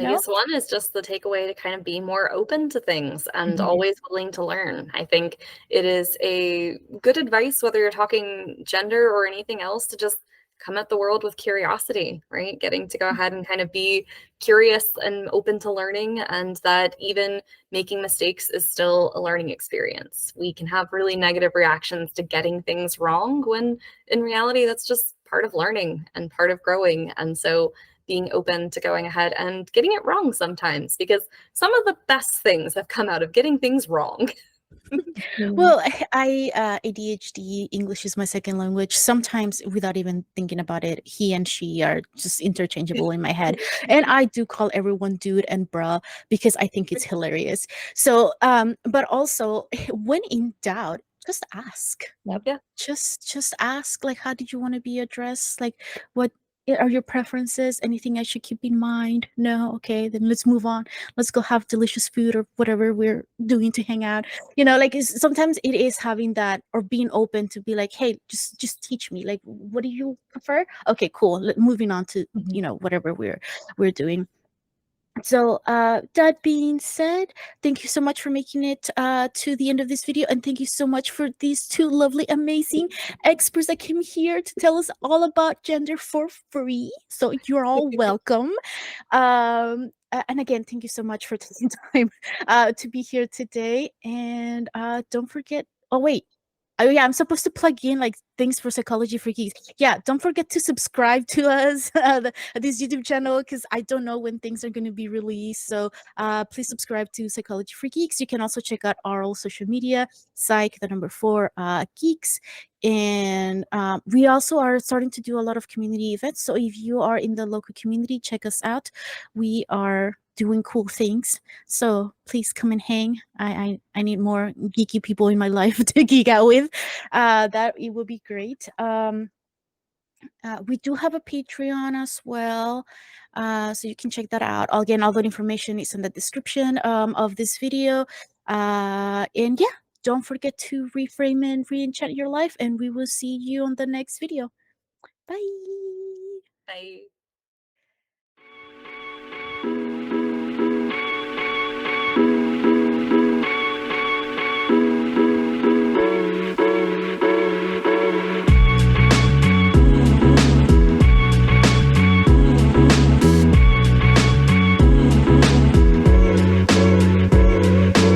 Speaker 1: No?
Speaker 2: Biggest one is just the takeaway to kind of be more open to things and always willing to learn. I think it is a good advice, whether you're talking gender or anything else, to just come at the world with curiosity, right? Getting to go ahead and kind of be curious and open to learning, and that even making mistakes is still a learning experience. We can have really negative reactions to getting things wrong when in reality that's just part of learning and part of growing. And so being open to going ahead and getting it wrong sometimes, because some of the best things have come out of getting things wrong.
Speaker 1: Well, I ADHD, English is my second language. Sometimes, without even thinking about it, he and she are just interchangeable in my head. And I do call everyone dude and bruh because I think it's hilarious. So, but also when in doubt, just ask.
Speaker 3: Yep.
Speaker 2: Yeah.
Speaker 1: Just ask, like, how did you want to be addressed? Like, what are your preferences? Anything I should keep in mind? No? Okay, then let's move on. Let's go have delicious food or whatever we're doing to hang out. Like sometimes it is having that or being open to be like, hey, just teach me, like, what do you prefer? Okay, cool. Moving on to
Speaker 3: Mhm.
Speaker 1: whatever we're doing. So that being said, thank you so much for making it to the end of this video, and thank you so much for these two lovely amazing experts that came here to tell us all about gender for free. So you're all welcome. And again, thank you so much for taking time to be here today. And don't forget, oh wait, oh yeah, I'm supposed to plug in like things for Psychology for Geeks. Yeah, don't forget to subscribe to us, this YouTube channel, because I don't know when things are going to be released. So please subscribe to Psychology for Geeks. You can also check out our all social media, Psych, the number 4, Geeks. And we also are starting to do a lot of community events. So if you are in the local community, check us out. We are doing cool things. So please come and hang. I need more geeky people in my life to geek out with. That it would be great. We do have a Patreon as well, so you can check that out. Again, all that information is in the description of this video. And yeah, don't forget to reframe and re-enchant your life, and we will see you on the next video. Bye.
Speaker 2: Bye.